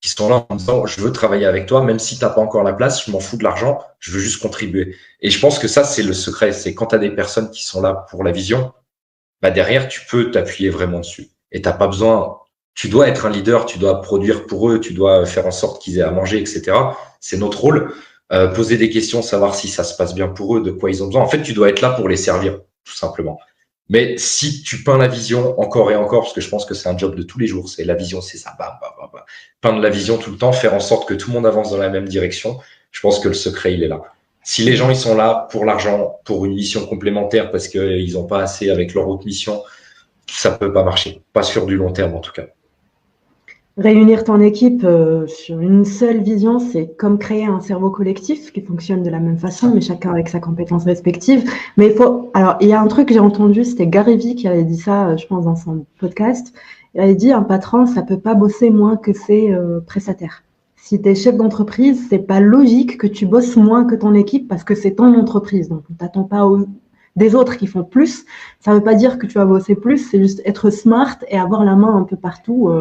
qui sont là en me disant, je veux travailler avec toi, même si t'as pas encore la place, je m'en fous de l'argent, je veux juste contribuer. Et je pense que ça, c'est le secret, c'est quand tu as des personnes qui sont là pour la vision, bah derrière, tu peux t'appuyer vraiment dessus. Et t'as pas besoin, tu dois être un leader, tu dois produire pour eux, tu dois faire en sorte qu'ils aient à manger, etc. C'est notre rôle. Poser des questions, savoir si ça se passe bien pour eux, de quoi ils ont besoin. En fait, tu dois être là pour les servir, tout simplement. Mais si tu peins la vision encore et encore, parce que je pense que c'est un job de tous les jours, c'est la vision, c'est ça, peindre la vision tout le temps, faire en sorte que tout le monde avance dans la même direction, je pense que le secret, il est là. Si les gens ils sont là pour l'argent, pour une mission complémentaire, parce qu'ils n'ont pas assez avec leur autre mission, ça peut pas marcher. Pas sur du long terme, en tout cas. Réunir ton équipe sur une seule vision, c'est comme créer un cerveau collectif qui fonctionne de la même façon, mais chacun avec sa compétence respective. Mais il faut. Alors, il y a un truc que j'ai entendu, c'était Gary Vee qui avait dit ça, je pense, dans son podcast. Il avait dit un patron, ça peut pas bosser moins que ses prestataires. Si tu es chef d'entreprise, c'est pas logique que tu bosses moins que ton équipe parce que c'est ton entreprise. Donc, on t'attend pas des autres qui font plus. Ça veut pas dire que tu vas bosser plus, c'est juste être smart et avoir la main un peu partout.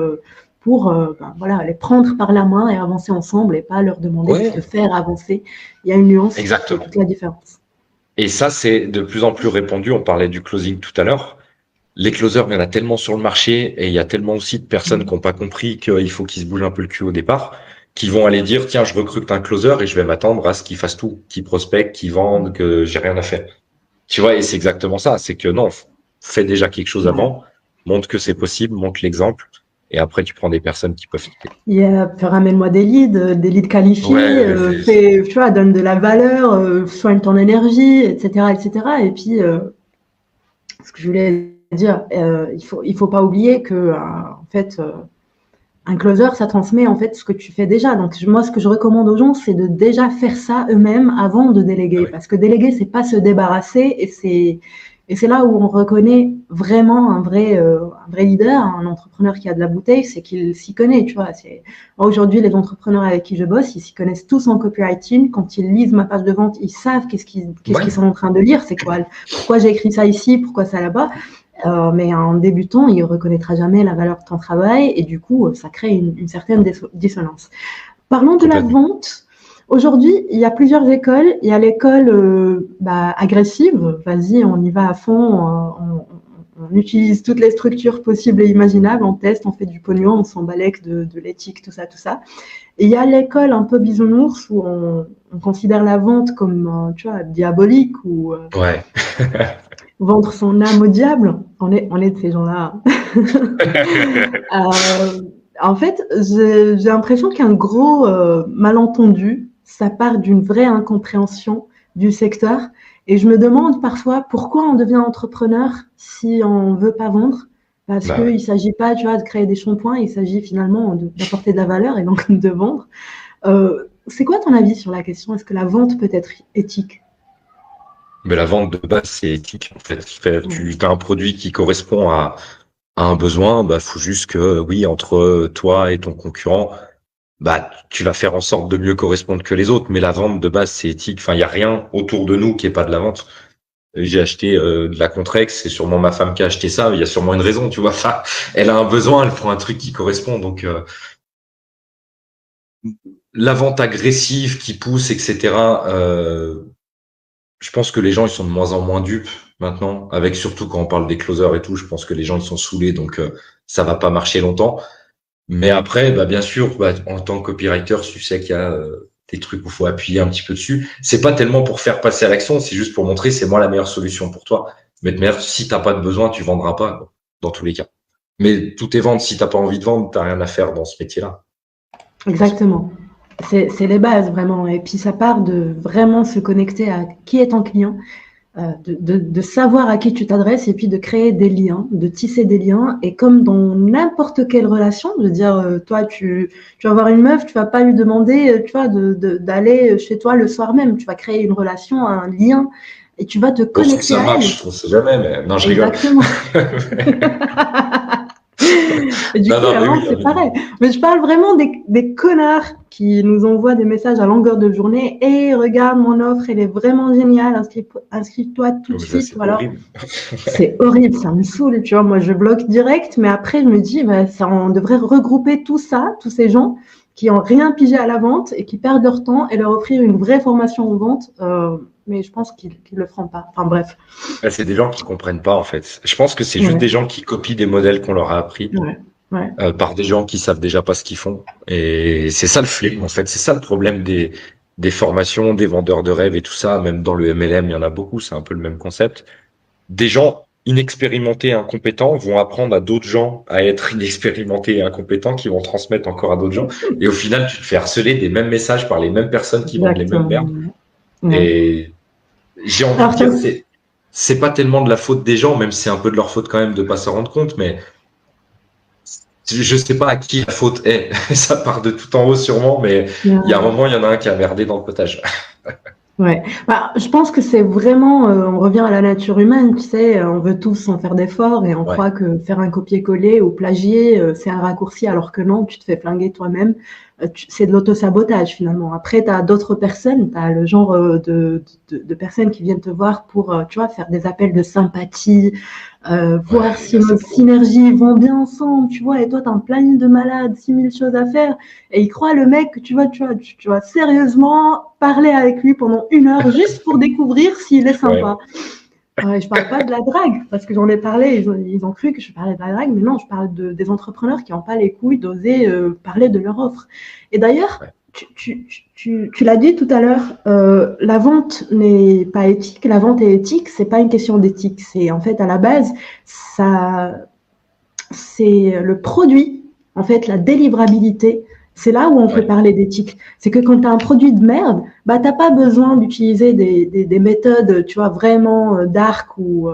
Pour voilà, les prendre par la main et avancer ensemble et pas leur demander de se faire avancer. Il y a une nuance, exactement. C'est toute la différence. Et ça, c'est de plus en plus répandu. On parlait du closing tout à l'heure. Les closers, il y en a tellement sur le marché et il y a tellement aussi de personnes qui n'ont pas compris qu'il faut qu'ils se bougent un peu le cul au départ, qui vont aller dire, tiens, je recrute un closer et je vais m'attendre à ce qu'il fasse tout, qu'il prospecte, qu'il vende, que j'ai rien à faire. Tu vois, et c'est exactement ça. C'est que non, fais déjà quelque chose avant, montre que c'est possible, montre l'exemple. Et après, tu prends des personnes qui peuvent t'aider. Ramène-moi des leads qualifiés, tu vois, donne de la valeur, soigne ton énergie, etc., etc. Et puis, ce que je voulais dire, il faut pas oublier que, en fait, un closer, ça transmet en fait ce que tu fais déjà. Donc moi, ce que je recommande aux gens, c'est de déjà faire ça eux-mêmes avant de déléguer, parce que déléguer, c'est pas se débarrasser, et c'est là où on reconnaît vraiment un vrai leader, un entrepreneur qui a de la bouteille, c'est qu'il s'y connaît, tu vois. Aujourd'hui, les entrepreneurs avec qui je bosse, ils s'y connaissent tous en copywriting. Quand ils lisent ma page de vente, ils savent qu'est-ce qu'ils sont en train de lire, c'est quoi, pourquoi j'ai écrit ça ici, pourquoi ça là-bas. Mais en débutant, il ne reconnaîtra jamais la valeur de ton travail et du coup, ça crée une certaine dissonance. Parlons de la vente. Aujourd'hui, il y a plusieurs écoles. Il y a l'école agressive. Vas-y, on y va à fond. On utilise toutes les structures possibles et imaginables. On teste, on fait du pognon, on s'en balèque de l'éthique, tout ça, tout ça. Et il y a l'école un peu bisounours où on considère la vente comme, tu vois, diabolique ou vendre son âme au diable. On est de ces gens-là. En fait, j'ai l'impression qu'un gros malentendu, ça part d'une vraie incompréhension du secteur. Et je me demande parfois pourquoi on devient entrepreneur si on ne veut pas vendre. Parce qu'il ne s'agit pas, tu vois, de créer des shampoings, il s'agit finalement d'apporter de la valeur et donc de vendre. C'est quoi ton avis sur la question? Est-ce que la vente peut être éthique? Mais la vente de base, c'est éthique. En fait, tu as un produit qui correspond à un besoin, faut juste que, oui, entre toi et ton concurrent, tu vas faire en sorte de mieux correspondre que les autres. Mais la vente de base, c'est éthique. Enfin, il y a rien autour de nous qui est pas de la vente. J'ai acheté de la Contrex, c'est sûrement ma femme qui a acheté ça. Il y a sûrement une raison, tu vois. Enfin, elle a un besoin, elle prend un truc qui correspond. Donc, la vente agressive qui pousse, etc. Je pense que les gens ils sont de moins en moins dupes maintenant, avec surtout quand on parle des closers et tout. Je pense que les gens ils sont saoulés, donc ça va pas marcher longtemps. Mais après, bien sûr, en tant que copywriter, tu sais qu'il y a des trucs où il faut appuyer un petit peu dessus. C'est pas tellement pour faire passer à l'action, c'est juste pour montrer c'est moi la meilleure solution pour toi. Mais de manière, si t'as pas de besoin, tu vendras pas dans tous les cas. Mais tout est vente. Si t'as pas envie de vendre, t'as rien à faire dans ce métier-là. Exactement. C'est les bases vraiment. Et puis ça part de vraiment se connecter à qui est ton client. de savoir à qui tu t'adresses et puis de créer des liens, de tisser des liens. Et comme dans n'importe quelle relation, de dire, toi, tu vas voir une meuf, tu vas pas lui demander, tu vois, d'aller chez toi le soir même. Tu vas créer une relation, un lien, et tu vas te Bon, je trouve que connecter ça à elle. marche, je trouve que c'est jamais, mais non, je rigole. Exactement. Et du Non, coup, non, la mais oui, vente, c'est avec- pareil. Mais je parle vraiment des connards qui nous envoient des messages à longueur de journée. Et regarde, mon offre, elle est vraiment géniale. Inscris-toi tout de donc ça, suite. c'est Ou alors, horrible. c'est horrible, ça me saoule. Tu vois, moi, je bloque direct. Mais après, je me dis, bah, ça, on devrait regrouper tout ça, tous ces gens qui ont rien pigé à la vente et qui perdent leur temps et leur offrir une vraie formation en vente. Mais je pense qu'ils ne le feront pas. Enfin, bref. C'est des gens qui comprennent pas, en fait. Je pense que c'est juste Ouais, des gens qui copient des modèles qu'on leur a appris ouais, ouais. par des gens qui savent déjà pas ce qu'ils font. Et c'est ça le fléau, en fait. C'est ça le problème des formations, des vendeurs de rêves et tout ça. Même dans le MLM, il y en a beaucoup. C'est un peu le même concept. Des gens inexpérimentés et incompétents vont apprendre à d'autres gens à être inexpérimentés et incompétents qui vont transmettre encore à d'autres gens. Et au final, tu te fais harceler des mêmes messages par les mêmes personnes qui vendent les mêmes merdes. Exactement. Ouais. Et j'ai envie de Alors, dire, c'est pas tellement de la faute des gens, même si c'est un peu de leur faute quand même de pas s'en rendre compte, mais je sais pas à qui la faute est. Ça part de tout en haut sûrement, mais il y a un moment, il y en a un qui a merdé dans le potage. ouais. Bah, je pense que c'est vraiment, on revient à la nature humaine, tu sais, on veut tous sans faire d'efforts et on Ouais, croit que faire un copier-coller ou plagier, c'est un raccourci, alors que non, tu te fais flinguer toi-même. C'est de l'auto-sabotage finalement. Après, tu as d'autres personnes, tu as le genre de personnes qui viennent te voir pour, tu vois, faire des appels de sympathie, voir ouais, si là, nos c'est pas bon. synergies vont bien ensemble, tu vois, et toi, tu as un planning de malade, 6000 choses à faire, et il croit le mec que tu vas sérieusement parler avec lui pendant 1 heure juste pour découvrir s'il est Ouais, sympa. Ouais, je parle pas de la drague, parce que j'en ai parlé, ils ont cru que je parlais de la drague, mais non, je parle des entrepreneurs qui n'ont pas les couilles d'oser parler de leur offre. Et d'ailleurs, ouais, tu l'as dit tout à l'heure, la vente n'est pas éthique, la vente est éthique, c'est pas une question d'éthique, c'est en fait à la base, ça, c'est le produit, en fait, la délivrabilité. C'est là où on peut ouais, parler d'éthique. C'est que quand tu as un produit de merde, bah, tu n'as pas besoin d'utiliser des méthodes, tu vois, vraiment dark ou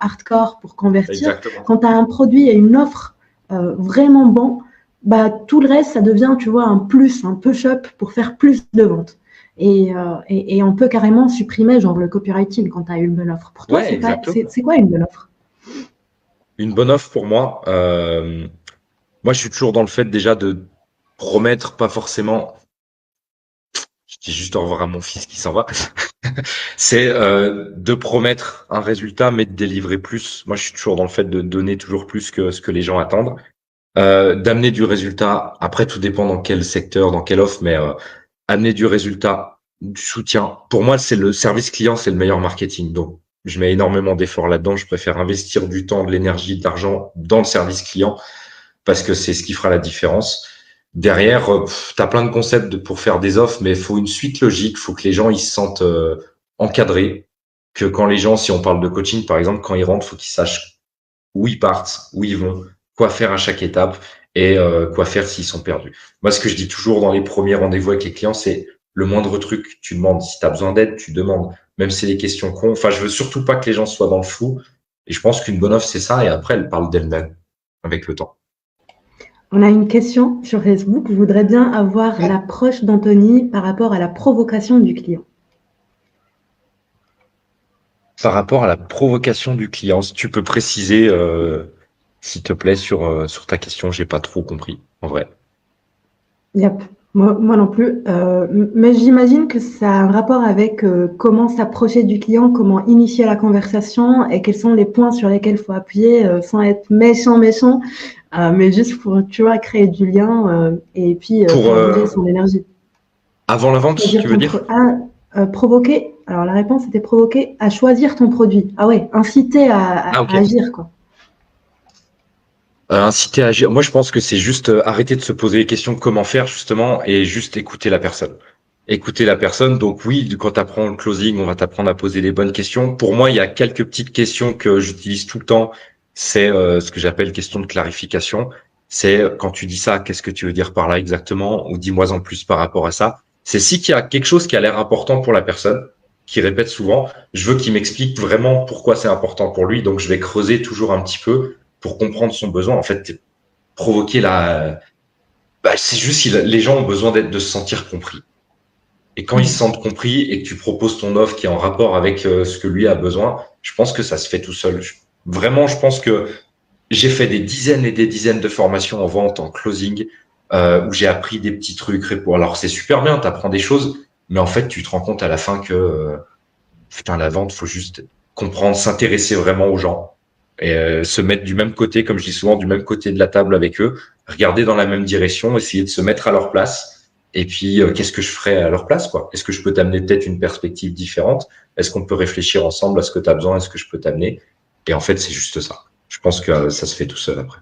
hardcore pour convertir. exactement. Quand tu as un produit et une offre vraiment bon, bah, tout le reste, ça devient, tu vois, un plus, un push-up pour faire plus de ventes. Et on peut carrément supprimer genre le copywriting quand tu as une bonne offre. Pour toi, Ouais, exactement. c'est quoi une bonne offre? Une bonne offre pour moi. Moi, je suis toujours dans le fait déjà de promettre, pas forcément. Je dis juste au revoir à mon fils qui s'en va. C'est de promettre un résultat, mais de délivrer plus. Moi, je suis toujours dans le fait de donner toujours plus que ce que les gens attendent. D'amener du résultat. Après, tout dépend dans quel secteur, dans quelle offre, mais amener du résultat, du soutien. Pour moi, c'est le service client, c'est le meilleur marketing. Donc, je mets énormément d'efforts là-dedans. Je préfère investir du temps, de l'énergie, de l'argent dans le service client parce que c'est ce qui fera la différence. Derrière, tu as plein de concepts pour faire des offres, mais il faut une suite logique. Il faut que les gens ils se sentent encadrés. Que quand les gens, si on parle de coaching par exemple, quand ils rentrent, faut qu'ils sachent où ils partent, où ils vont, quoi faire à chaque étape et quoi faire s'ils sont perdus. Moi, ce que je dis toujours dans les premiers rendez-vous avec les clients, c'est le moindre truc, tu demandes. Si tu as besoin d'aide, tu demandes. Même si c'est des questions cons. Enfin, je veux surtout pas que les gens soient dans le flou. Et je pense qu'une bonne offre, c'est ça. Et après, elle parle d'elle-même avec le temps. On a une question sur Facebook. Je voudrais bien avoir l'approche d'Anthony par rapport à la provocation du client. Par rapport à la provocation du client, si tu peux préciser, s'il te plaît, sur ta question, j'ai pas trop compris, en vrai. Yep. Moi non plus. Mais j'imagine que ça a un rapport avec comment s'approcher du client, comment initier la conversation et quels sont les points sur lesquels il faut appuyer sans être méchant, mais juste pour, tu vois, créer du lien et puis Pour faire bouger son énergie. avant la vente, Choisir tu veux ton dire? provoquer. Alors la réponse était provoquer à choisir ton produit. Ah ouais, inciter Ah, à ok. agir quoi. Inciter à agir. Moi, je pense que c'est juste arrêter de se poser les questions de comment faire, justement, et juste écouter la personne. Écouter la personne. Donc oui, quand tu apprends le closing, on va t'apprendre à poser les bonnes questions. Pour moi, il y a quelques petites questions que j'utilise tout le temps. C'est ce que j'appelle question de clarification. C'est quand tu dis ça, qu'est-ce que tu veux dire par là exactement? Ou dis-moi en plus par rapport à ça. C'est si qu'il y a quelque chose qui a l'air important pour la personne, qu'il répète souvent. Je veux qu'il m'explique vraiment pourquoi c'est important pour lui. Donc, je vais creuser toujours un petit peu pour comprendre son besoin. En fait, provoquer c'est juste les gens ont besoin de se sentir compris. Et quand ils se sentent compris et que tu proposes ton offre qui est en rapport avec ce que lui a besoin, je pense que ça se fait tout seul. Vraiment, je pense que j'ai fait des dizaines et des dizaines de formations en vente, en closing, où j'ai appris des petits trucs. Alors, c'est super bien, tu apprends des choses, mais en fait, tu te rends compte à la fin que putain, la vente, faut juste comprendre, s'intéresser vraiment aux gens et se mettre du même côté, comme je dis souvent, du même côté de la table avec eux, regarder dans la même direction, essayer de se mettre à leur place. Et puis, qu'est-ce que je ferais à leur place, quoi? Est-ce que je peux t'amener peut-être une perspective différente? Est-ce qu'on peut réfléchir ensemble à ce que tu as besoin? Est-ce que je peux t'amener? Et en fait, c'est juste ça. Je pense que ça se fait tout seul après.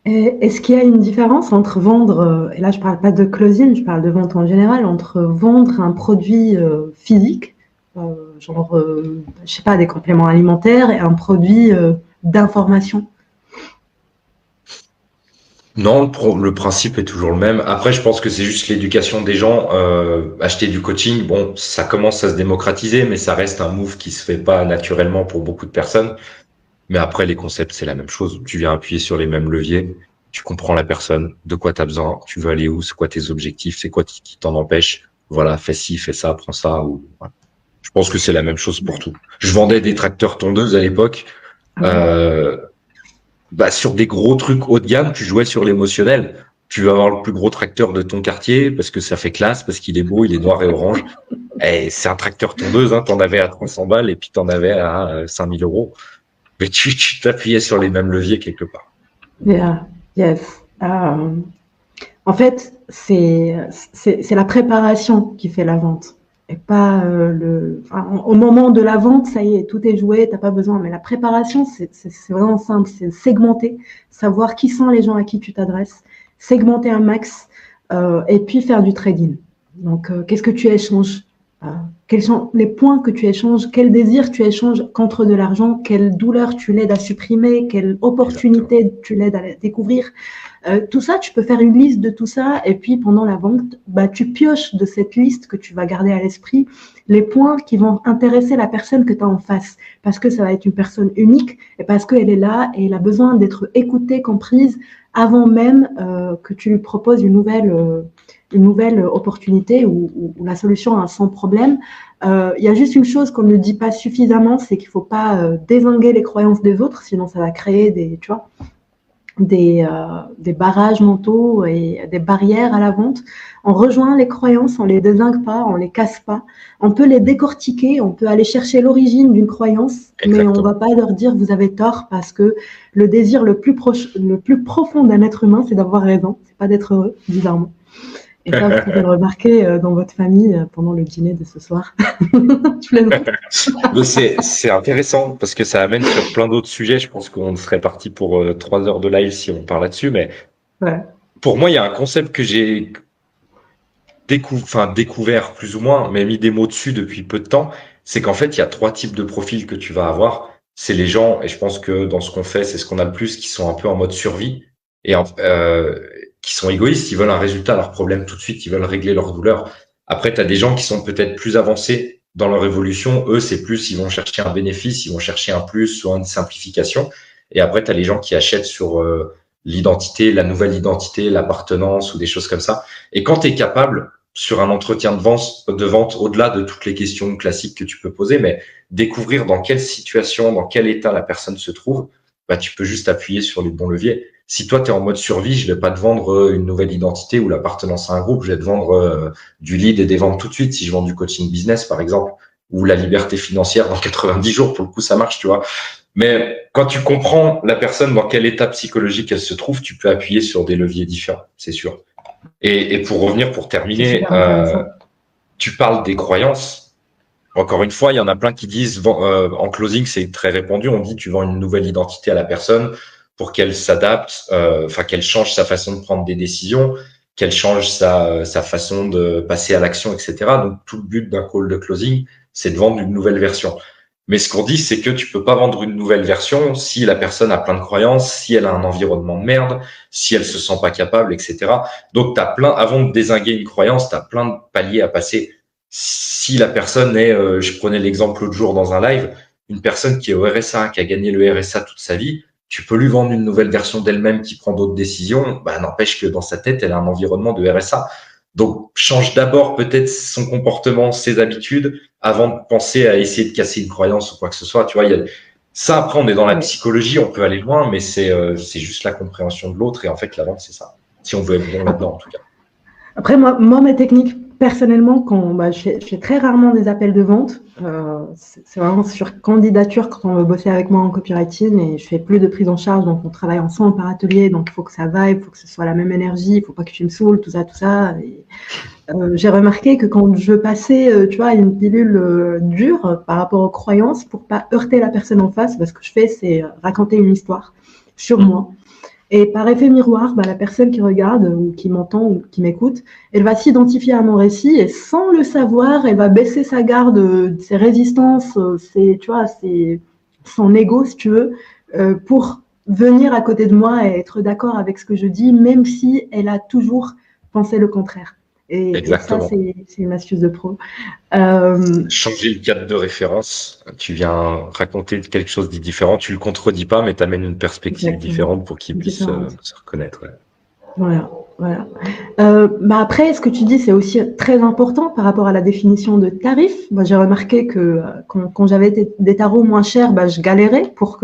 Est-ce qu'il y a une différence entre vendre, et là je parle pas de closing, je parle de vente en général, entre vendre un produit physique, je sais pas, des compléments alimentaires, et un produit d'information? Non, le principe est toujours le même. Après, je pense que c'est juste l'éducation des gens. Acheter du coaching, bon, ça commence à se démocratiser, mais ça reste un move qui se fait pas naturellement pour beaucoup de personnes. Mais après, les concepts, c'est la même chose. Tu viens appuyer sur les mêmes leviers. Tu comprends la personne, de quoi tu as besoin, tu veux aller où, c'est quoi tes objectifs, c'est quoi qui t'en empêche. Voilà, fais ci, fais ça, prends ça. Voilà. Je pense que c'est la même chose pour tout. Je vendais des tracteurs tondeuses à l'époque. Euh, sur des gros trucs haut de gamme, tu jouais sur l'émotionnel. Tu veux avoir le plus gros tracteur de ton quartier parce que ça fait classe, parce qu'il est beau, il est noir et orange. Et c'est un tracteur tondeuse, hein, t'en avais à 300 balles et puis t'en avais à 5000 euros. Mais tu t'appuyais sur les mêmes leviers quelque part. Yeah, yes. En fait, c'est la préparation qui fait la vente. Et pas au moment de la vente, ça y est, tout est joué, t'as pas besoin. Mais la préparation, c'est vraiment simple, c'est segmenter, savoir qui sont les gens à qui tu t'adresses, segmenter un max, et puis faire du trading. Donc, qu'est-ce que tu échanges? Quels sont les points que tu échanges? Quel désir tu échanges contre de l'argent? Quelle douleur tu l'aides à supprimer? Quelle opportunité tu l'aides à découvrir? Tout ça, tu peux faire une liste de tout ça et puis pendant la vente, tu pioches de cette liste que tu vas garder à l'esprit les points qui vont intéresser la personne que tu as en face parce que ça va être une personne unique et parce qu'elle est là et elle a besoin d'être écoutée, comprise avant même que tu lui proposes une nouvelle opportunité ou la solution à son problème. Il y a juste une chose qu'on ne dit pas suffisamment, c'est qu'il ne faut pas dézinguer les croyances des autres, sinon ça va créer des barrages mentaux et des barrières à la vente. On rejoint les croyances, on les dézingue pas, on les casse pas. On peut les décortiquer, on peut aller chercher l'origine d'une croyance, mais on va pas leur dire vous avez tort parce que le désir le plus profond d'un être humain, c'est d'avoir raison, c'est pas d'être heureux, bizarrement. Et ça, vous pouvez le remarquer dans votre famille pendant le dîner de ce soir. C'est intéressant parce que ça amène sur plein d'autres sujets. Je pense qu'on serait parti pour 3 heures de live si on parle là-dessus. Mais pour moi, il y a un concept que j'ai découvert plus ou moins, mais mis des mots dessus depuis peu de temps. C'est qu'en fait, il y a 3 types de profils que tu vas avoir. C'est les gens, et je pense que dans ce qu'on fait, c'est ce qu'on a le plus, qui sont un peu en mode survie et qui sont égoïstes, ils veulent un résultat à leur problème tout de suite, ils veulent régler leur douleur. Après, tu as des gens qui sont peut-être plus avancés dans leur évolution. Eux, c'est plus, ils vont chercher un bénéfice, ils vont chercher un plus ou une simplification. Et après, tu as les gens qui achètent sur l'identité, la nouvelle identité, l'appartenance ou des choses comme ça. Et quand tu es capable, sur un entretien de vente, au-delà de toutes les questions classiques que tu peux poser, mais découvrir dans quelle situation, dans quel état la personne se trouve, tu peux juste appuyer sur les bons leviers. Si toi, tu es en mode survie, je vais pas te vendre une nouvelle identité ou l'appartenance à un groupe, je vais te vendre du lead et des ventes tout de suite. Si je vends du coaching business, par exemple, ou la liberté financière dans 90 jours, pour le coup, ça marche, tu vois. Mais quand tu comprends la personne dans quel état psychologique elle se trouve, tu peux appuyer sur des leviers différents, c'est sûr. Et pour revenir, pour terminer, tu parles des croyances. Encore une fois, il y en a plein qui disent, en closing, c'est très répandu, on dit tu vends une nouvelle identité à la personne pour qu'elle s'adapte, qu'elle change sa façon de prendre des décisions, qu'elle change sa façon de passer à l'action, etc. Donc, tout le but d'un call de closing, c'est de vendre une nouvelle version. Mais ce qu'on dit, c'est que tu peux pas vendre une nouvelle version si la personne a plein de croyances, si elle a un environnement de merde, si elle se sent pas capable, etc. Donc, avant de dézinguer une croyance, tu as plein de paliers à passer. si la personne est, je prenais l'exemple l'autre jour dans un live, une personne qui est au RSA, qui a gagné le RSA toute sa vie, tu peux lui vendre une nouvelle version d'elle-même qui prend d'autres décisions, bah, n'empêche que dans sa tête, elle a un environnement de RSA. Donc, change d'abord peut-être son comportement, ses habitudes, avant de penser à essayer de casser une croyance ou quoi que ce soit. Tu vois, ça, après, on est dans la psychologie, on peut aller loin, mais c'est juste la compréhension de l'autre. Et en fait, la vente, c'est ça. Si on veut être bon là-dedans, en tout cas. Après, moi, mes techniques, personnellement, je fais très rarement des appels de vente. C'est vraiment sur candidature quand on veut bosser avec moi en copywriting et je fais plus de prise en charge. Donc, on travaille ensemble par atelier. Donc, il faut que ça vibe, il faut que ce soit la même énergie, il ne faut pas que tu me saoules, tout ça, tout ça. Et, j'ai remarqué que quand je passais, tu vois, une pilule dure par rapport aux croyances pour pas heurter la personne en face, ce que je fais, c'est raconter une histoire sur moi. Et par effet miroir, la personne qui regarde ou qui m'entend ou qui m'écoute, elle va s'identifier à mon récit et sans le savoir, elle va baisser sa garde, ses résistances, c'est son ego, si tu veux, pour venir à côté de moi et être d'accord avec ce que je dis, même si elle a toujours pensé le contraire. Et ça, c'est une astuce de pro. Changer le cadre de référence. Tu viens raconter quelque chose de différent. Tu le contredis pas, mais tu amènes une perspective différente pour qu'il puisse se reconnaître. Ouais. Voilà. Après, ce que tu dis, c'est aussi très important par rapport à la définition de tarif. Moi, j'ai remarqué que quand j'avais des tarots moins chers, je galérais pour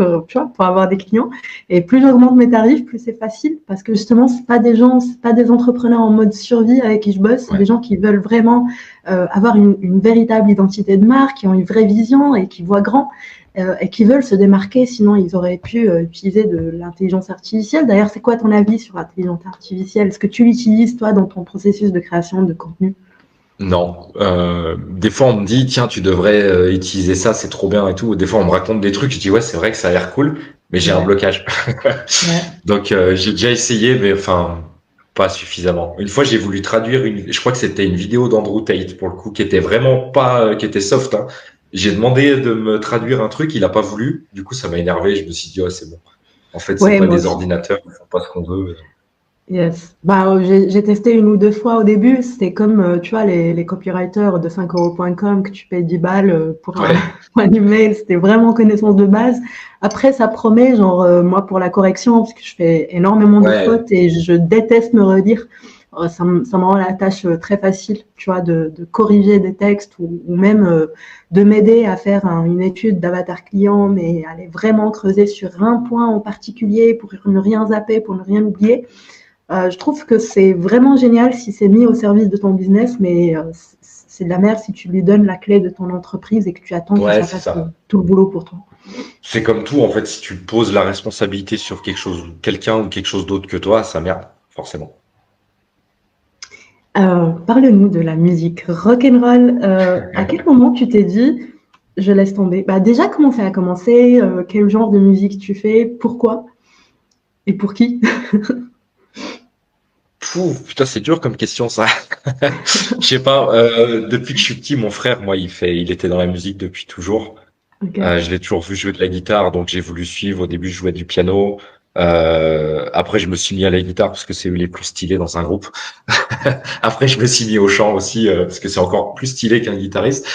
avoir des clients. Et plus j'augmente mes tarifs, plus c'est facile parce que justement, c'est pas des entrepreneurs en mode survie avec qui je bosse. C'est des gens qui veulent vraiment avoir une véritable identité de marque, qui ont une vraie vision et qui voient grand. Et qui veulent se démarquer, sinon ils auraient pu utiliser de l'intelligence artificielle. D'ailleurs, c'est quoi ton avis sur l'intelligence artificielle? Est-ce que tu l'utilises, toi, dans ton processus de création de contenu? Non. Des fois, on me dit, tiens, tu devrais utiliser ça, c'est trop bien et tout. Des fois, on me raconte des trucs, je dis, ouais, c'est vrai que ça a l'air cool, mais j'ai un blocage. Donc, j'ai déjà essayé, mais enfin, pas suffisamment. Une fois, j'ai voulu traduire je crois que c'était une vidéo d'Andrew Tate, pour le coup, qui était vraiment pas, qui était soft, hein. J'ai demandé de me traduire un truc, il a pas voulu. Du coup, ça m'a énervé. Je me suis dit, oh, c'est bon. En fait, c'est pas des ordinateurs, ils font pas ce qu'on veut. Yes. J'ai testé une ou deux fois au début. C'était comme, tu vois, les copywriters de 5€ que tu payes 10 balles pour un email. C'était vraiment connaissance de base. Après, ça promet, moi, pour la correction, parce que je fais énormément de fautes et je déteste me redire. Ça me rend la tâche très facile, tu vois, de corriger des textes ou même de m'aider à faire une étude d'avatar client, mais aller vraiment creuser sur un point en particulier pour ne rien zapper, pour ne rien oublier. Je trouve que c'est vraiment génial si c'est mis au service de ton business, mais c'est de la merde si tu lui donnes la clé de ton entreprise et que tu attends que ça fasse tout le boulot pour toi. C'est comme tout, en fait, si tu poses la responsabilité sur quelqu'un ou quelque chose d'autre que toi, ça merde, forcément. Parle-nous de la musique rock'n'roll. À quel moment tu t'es dit, je laisse tomber? Déjà, comment ça a commencé? Quel genre de musique tu fais? Pourquoi? Et pour qui? Putain, c'est dur comme question, ça. Je sais pas, depuis que je suis petit, mon frère, moi, il était dans la musique depuis toujours. Je l'ai toujours vu jouer de la guitare, donc j'ai voulu suivre. Au début, je jouais du piano. Après, je me suis mis à la guitare parce que c'est eux les plus stylés dans un groupe. Après, je me suis mis au chant aussi parce que c'est encore plus stylé qu'un guitariste.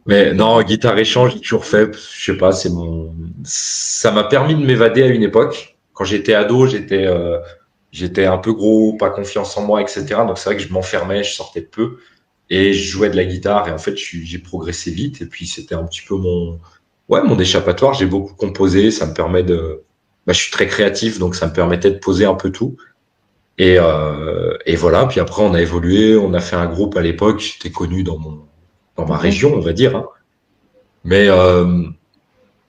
Mais non, guitare et chant, j'ai toujours fait. Je sais pas, ça m'a permis de m'évader à une époque. Quand j'étais ado, j'étais un peu gros, pas confiance en moi, etc. Donc c'est vrai que je m'enfermais, je sortais de peu et je jouais de la guitare. Et en fait, j'ai progressé vite. Et puis c'était un petit peu mon échappatoire. J'ai beaucoup composé. Ça me permet je suis très créatif, donc ça me permettait de poser un peu tout. Et voilà. Puis après, on a évolué. On a fait un groupe à l'époque. J'étais connu dans ma région, on va dire. Hein. Mais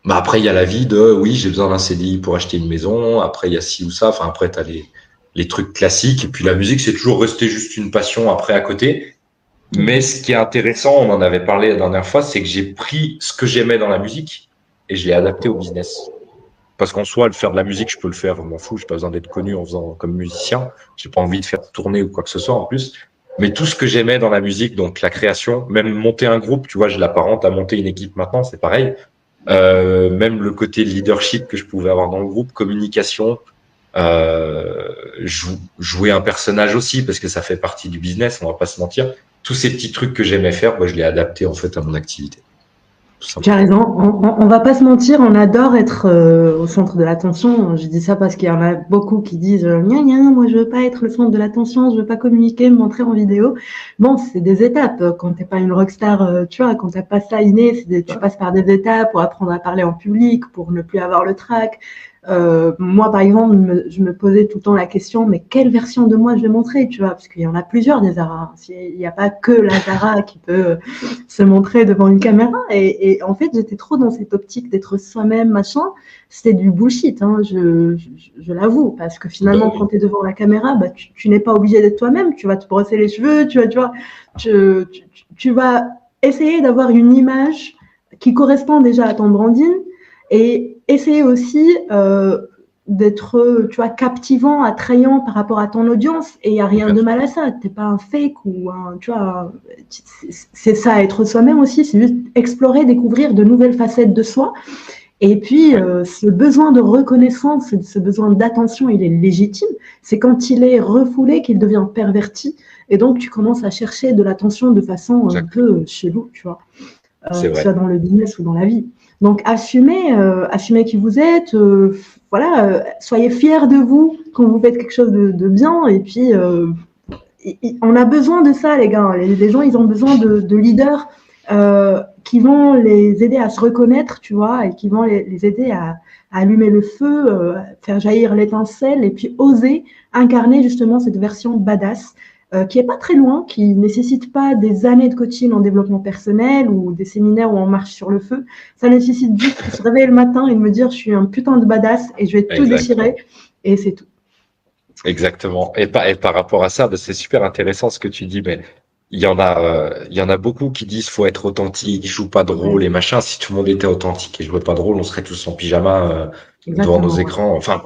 après, il y a la vie de oui, j'ai besoin d'un CDI pour acheter une maison. Après, il y a ci ou ça. Enfin, après, t'as les trucs classiques. Et puis la musique, c'est toujours resté juste une passion après à côté. Mais ce qui est intéressant, on en avait parlé la dernière fois, c'est que j'ai pris ce que j'aimais dans la musique et je l'ai adapté au business. Parce qu'en soi, le faire de la musique, je peux le faire, je m'en fous, j'ai pas besoin d'être connu en faisant comme musicien. J'ai pas envie de faire tourner ou quoi que ce soit en plus. Mais tout ce que j'aimais dans la musique, donc la création, même monter un groupe, tu vois, je l'apparente à monter une équipe maintenant, c'est pareil. Même le côté leadership que je pouvais avoir dans le groupe, communication, jouer un personnage aussi, parce que ça fait partie du business, on va pas se mentir. tous ces petits trucs que j'aimais faire, je l'ai adapté en fait à mon activité. Tu as raison, on va pas se mentir, on adore être au centre de l'attention. Je dis ça parce qu'il y en a beaucoup qui disent gna gna, moi je veux pas être le centre de l'attention, je veux pas communiquer, me montrer en vidéo. Bon, c'est des étapes. Quand t'es pas une rockstar, tu vois, quand t'as pas ça inné, tu passes par des étapes pour apprendre à parler en public, pour ne plus avoir le trac. Moi, par exemple, je me posais tout le temps la question, mais quelle version de moi je vais montrer, tu vois, parce qu'il y en a plusieurs des Zara. Il n'y a pas que la Zara qui peut se montrer devant une caméra. Et en fait, j'étais trop dans cette optique d'être soi-même, machin. C'était du bullshit, hein, je l'avoue, parce que finalement, quand tu es devant la caméra, tu n'es pas obligé d'être toi-même. Tu vas te brosser les cheveux, tu vas essayer d'avoir une image qui correspond déjà à ton branding et essayer aussi d'être, tu vois, captivant, attrayant par rapport à ton audience. Et il n'y a rien de mal à ça. Tu n'es pas un fake ou un, tu vois, c'est ça, être soi-même aussi. C'est juste explorer, découvrir de nouvelles facettes de soi. Et puis, ce besoin de reconnaissance, ce besoin d'attention, il est légitime. C'est quand il est refoulé qu'il devient perverti. Et donc, tu commences à chercher de l'attention de façon un peu chelou, tu vois. Que ce soit dans le business ou dans la vie. Donc, assumez qui vous êtes. Soyez fiers de vous quand vous faites quelque chose de bien. Et puis, on a besoin de ça, les gars. Les gens, ils ont besoin de leaders qui vont les aider à se reconnaître, tu vois, et qui vont les aider à allumer le feu, faire jaillir l'étincelle, et puis oser incarner justement cette version badass qui est pas très loin, qui nécessite pas des années de coaching en développement personnel ou des séminaires où on marche sur le feu. Ça nécessite juste de se réveiller le matin et de me dire je suis un putain de badass et je vais tout déchirer et c'est tout. Exactement. Et par rapport à ça, c'est super intéressant ce que tu dis, mais il y en a beaucoup qui disent faut être authentique, joue pas de rôle et machin. Si tout le monde était authentique et jouait pas de rôle, on serait tous en pyjama devant nos écrans. Enfin,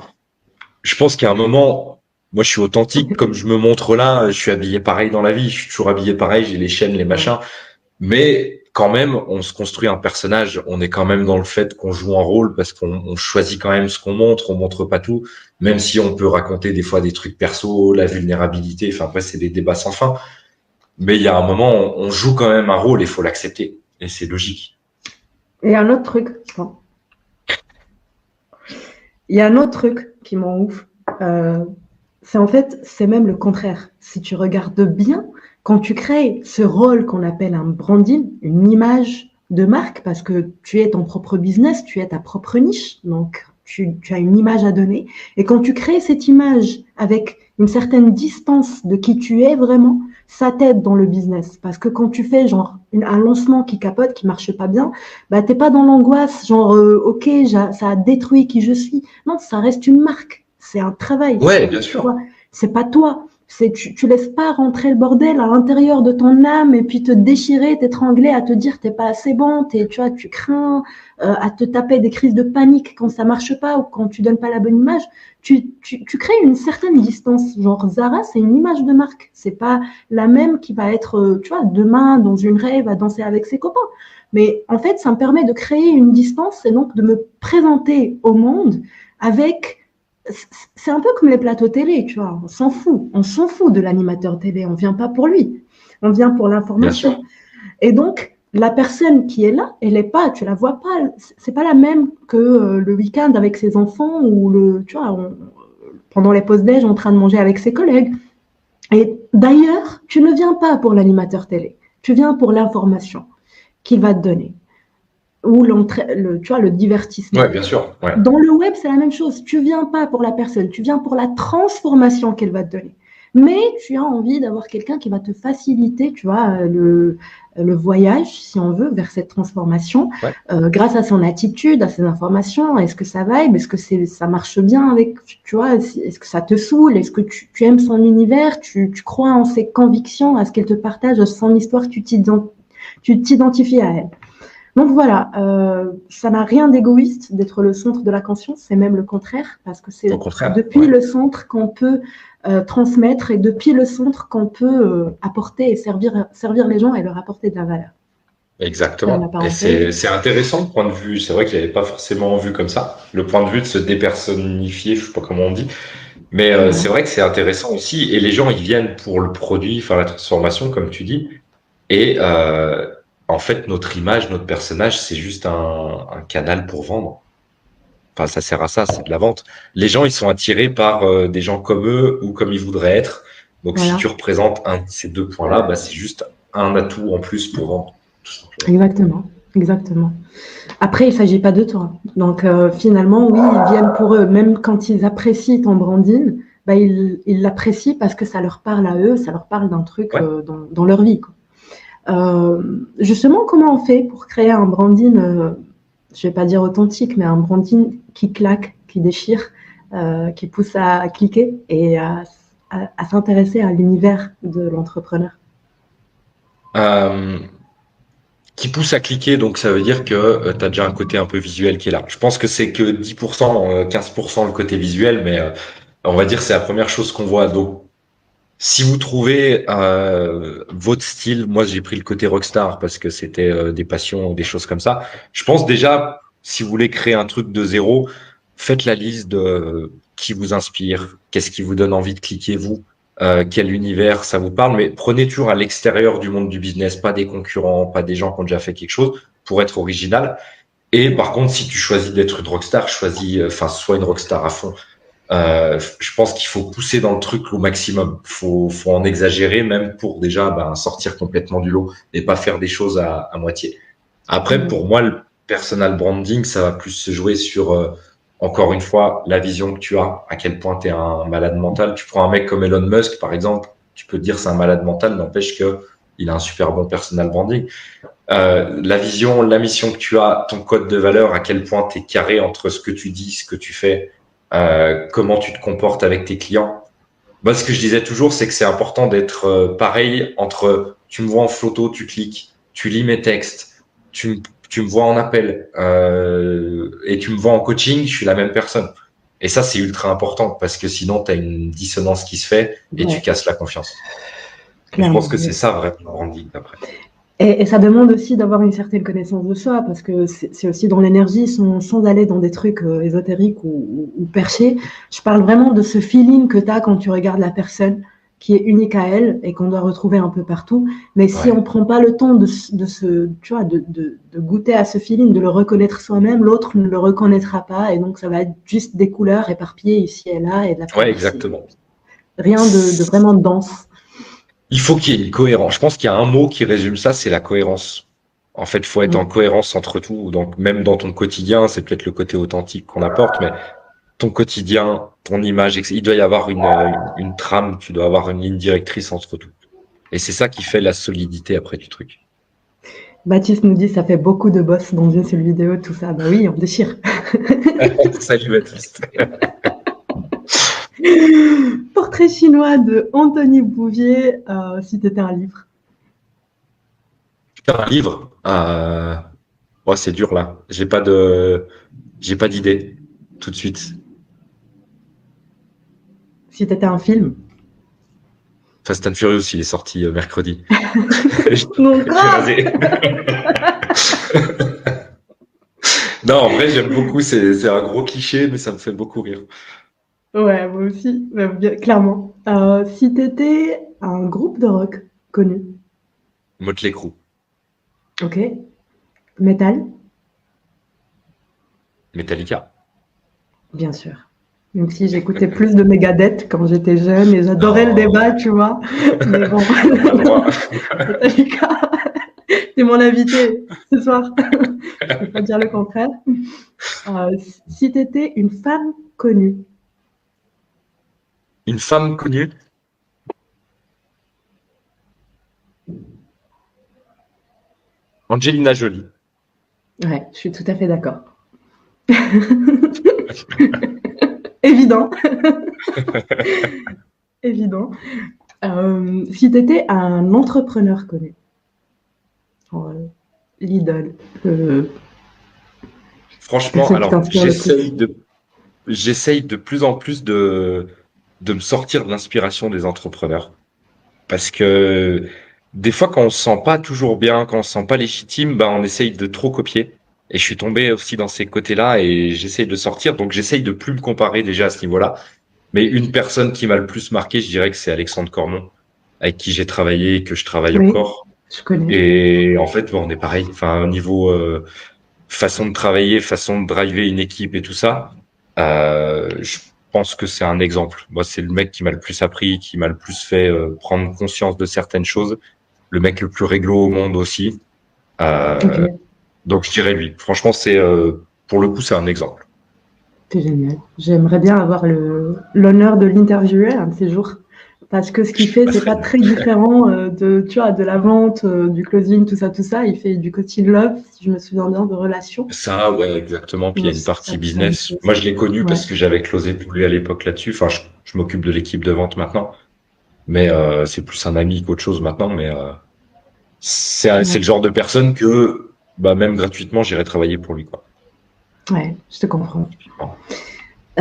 je pense qu'il y a un moment. Moi, je suis authentique, comme je me montre là, je suis habillé pareil dans la vie, je suis toujours habillé pareil, j'ai les chaînes, les machins. Mais quand même, on se construit un personnage, on est quand même dans le fait qu'on joue un rôle parce qu'on choisit quand même ce qu'on montre, on montre pas tout, même si on peut raconter des fois des trucs perso, la vulnérabilité, enfin après, c'est des débats sans fin. Mais il y a un moment, on joue quand même un rôle et il faut l'accepter. Et c'est logique. Et un autre truc, qui m'en ouf. C'est même le contraire. Si tu regardes bien, quand tu crées ce rôle qu'on appelle un branding, une image de marque, parce que tu es ton propre business, tu es ta propre niche, donc tu as une image à donner. Et quand tu crées cette image avec une certaine distance de qui tu es vraiment, ça t'aide dans le business. Parce que quand tu fais genre un lancement qui capote, qui marche pas bien, t'es pas dans l'angoisse, genre ok, ça a détruit qui je suis. Non, ça reste une marque. C'est un travail. Ouais, bien sûr. C'est pas toi. Tu laisses pas rentrer le bordel à l'intérieur de ton âme et puis te déchirer, t'étrangler, à te dire t'es pas assez bon, tu crains, à te taper des crises de panique quand ça marche pas ou quand tu donnes pas la bonne image. Tu crées une certaine distance. Genre Zara, c'est une image de marque. C'est pas la même qui va être, demain dans une rave à danser avec ses copains. Mais en fait, ça me permet de créer une distance et donc de me présenter au monde avec. C'est un peu comme les plateaux télé, tu vois. On s'en fout de l'animateur télé. On vient pas pour lui. On vient pour l'information. Et donc, la personne qui est là, tu la vois pas. C'est pas la même que le week-end avec ses enfants ou pendant les pauses déj en train de manger avec ses collègues. Et d'ailleurs, tu ne viens pas pour l'animateur télé. Tu viens pour l'information qu'il va te donner. Ou le divertissement. Ouais, bien sûr. Ouais. Dans le web, c'est la même chose. Tu viens pas pour la personne, tu viens pour la transformation qu'elle va te donner. Mais tu as envie d'avoir quelqu'un qui va te faciliter, tu vois, le voyage, si on veut, vers cette transformation, grâce à son attitude, à ses informations. Est-ce que ça vibe? Est-ce que ça marche bien avec, tu vois, est-ce que ça te saoule? Est-ce que tu aimes son univers? Tu crois en ses convictions, à ce qu'elle te partage, à son histoire, tu t'identifies à elle. Donc voilà, ça n'a rien d'égoïste d'être le centre de la conscience, c'est même le contraire, parce que c'est depuis le centre qu'on peut transmettre et depuis le centre qu'on peut apporter et servir les gens et leur apporter de la valeur. Exactement. Et c'est intéressant le point de vue. C'est vrai que je l'avais pas forcément vu comme ça. Le point de vue de se dépersonnifier, je sais pas comment on dit. Mais c'est vrai que c'est intéressant aussi. Et les gens, ils viennent pour le produit, faire la transformation, comme tu dis. Et en fait, notre image, notre personnage, c'est juste un canal pour vendre. Enfin, ça sert à ça, c'est de la vente. Les gens, ils sont attirés par des gens comme eux ou comme ils voudraient être. Donc, si tu Voilà, représentes un de ces deux points-là, bah, c'est juste un atout en plus pour vendre, tout simplement. exactement, exactement. Après, il ne s'agit pas de toi. Donc, finalement, oui, ils viennent pour eux. Même quand ils apprécient ton branding, bah, ils l'apprécient parce que ça leur parle à eux, ça leur parle d'un truc Ouais. dans leur vie, quoi. Justement, comment on fait pour créer un branding, je ne vais pas dire authentique, mais un branding qui claque, qui déchire, qui pousse à cliquer et à s'intéresser à l'univers de l'entrepreneur? Euh, qui pousse à cliquer, donc ça veut dire que tu as déjà un côté un peu visuel qui est là. Je pense que c'est que 10%, 15% le côté visuel, mais on va dire que c'est la première chose qu'on voit. Donc, si vous trouvez votre style, moi j'ai pris le côté rockstar parce que c'était des passions, des choses comme ça. Je pense déjà, si vous voulez créer un truc de zéro, faites la liste de qui vous inspire, qu'est-ce qui vous donne envie de cliquer vous, quel univers ça vous parle, mais prenez toujours à l'extérieur du monde du business, pas des concurrents, pas des gens qui ont déjà fait quelque chose, pour être original. Et par contre, si tu choisis d'être une rockstar, choisis, enfin, sois une rockstar à fond. Je pense qu'il faut pousser dans le truc au maximum. Faut en exagérer même pour déjà sortir complètement du lot et pas faire des choses à moitié. Après, Mhm. pour moi, le personal branding, ça va plus se jouer sur, encore une fois, la vision que tu as, à quel point tu es un malade mental. Tu prends un mec comme Elon Musk, par exemple, tu peux te dire c'est un malade mental, n'empêche que il a un super bon personal branding. La vision, la mission que tu as, ton code de valeur, à quel point tu es carré entre ce que tu dis, ce que tu fais, comment tu te comportes avec tes clients. Moi, ce que je disais toujours, c'est que c'est important d'être pareil entre tu me vois en photo, tu cliques, tu lis mes textes, tu me vois en appel et tu me vois en coaching, je suis la même personne. Et ça, c'est ultra important parce que sinon, tu as une dissonance qui se fait et tu Ouais, casses la confiance. Je pense clairement. que c'est ça vraiment le branding après. Et ça demande aussi d'avoir une certaine connaissance de soi, parce que c'est aussi dans l'énergie, sans aller dans des trucs ésotériques ou perchés. Je parle vraiment de ce feeling que tu as quand tu regardes la personne, qui est unique à elle et qu'on doit retrouver un peu partout. Mais si on Ouais. ne prend pas le temps tu vois, de goûter à ce feeling, de le reconnaître soi-même, l'autre ne le reconnaîtra pas. Et donc, ça va être juste des couleurs éparpillées ici et là et de la Ouais, fantaisie. exactement. Rien de vraiment dense. Il faut qu'il y ait une cohérence. Je pense qu'il y a un mot qui résume ça, c'est la cohérence. En fait, il faut être en Mm. cohérence entre tout. Donc, même dans ton quotidien, c'est peut-être le côté authentique qu'on apporte, mais ton quotidien, ton image, il doit y avoir une trame, tu dois avoir une ligne directrice entre tout. Et c'est ça qui fait la solidité après du truc. Baptiste nous dit ça fait beaucoup de boss dans une seule vidéo, tout ça. Bah oui, on déchire. Salut Baptiste. Portrait chinois de Anthony Bouvier, si tu étais un livre. Faire un livre, ouais, c'est dur là. J'ai pas d'idée tout de suite. Si tu étais un film. Fast and Furious, il est sorti mercredi. Mon Je suis gars. rasé. Non, en vrai, j'aime beaucoup. C'est un gros cliché, mais ça me fait beaucoup rire. Ouais, moi aussi, clairement. Si tu étais un groupe de rock connu. Motley Crue, Ok. Metal, Metallica. bien sûr. Même si j'écoutais plus de Megadeth quand j'étais jeune et j'adorais le Non, débat, tu vois. Mais bon, t'as pas le droit. Metallica, c'est mon invité ce soir. Je peux pas dire le contraire. Si tu étais une femme connue. Une femme connue, Angelina Jolie. Ouais, je suis tout à fait d'accord. Évident, évident. Si tu étais un entrepreneur connu, genre, l'idole, Franchement, personne qui alors t'inspire le plus. j'essaye de plus en plus de me sortir de l'inspiration des entrepreneurs. Parce que des fois, quand on se sent pas toujours bien, quand on se sent pas légitime, on essaye de trop copier. Et je suis tombé aussi dans ces côtés-là et j'essaye de sortir. Donc, j'essaye de plus me comparer déjà à ce niveau-là. Mais une personne qui m'a le plus marqué, je dirais que c'est Alexandre Cormon, avec qui j'ai travaillé, que je travaille Oui, encore. Je connais. Et en fait, bon, on est pareil. Enfin, au niveau façon de travailler, façon de driver une équipe et tout ça, je pense que c'est un exemple. Moi, c'est le mec qui m'a le plus appris, qui m'a le plus fait prendre conscience de certaines choses. Le mec le plus réglo au monde aussi. Ok, Donc, je dirais lui. Franchement, c'est pour le coup, c'est un exemple. c'est génial. J'aimerais bien avoir l'honneur de l'interviewer un de ces jours. Parce que ce qu'il fait, Ça c'est serait pas très différent tu vois, de la vente, du closing, tout ça, tout ça. Il fait du coaching love, si je me souviens bien, de relations. ça, ouais, exactement. Puis il y Donc, a une c'est partie un peu la même business. chose. Moi, je l'ai connu Ouais, parce que j'avais closé pour lui à l'époque là-dessus. Enfin, je m'occupe de l'équipe de vente maintenant, mais c'est plus un ami qu'autre chose maintenant. Mais c'est ouais, le genre de personne que, bah, même gratuitement, j'irai travailler pour lui, quoi. ouais, je te comprends.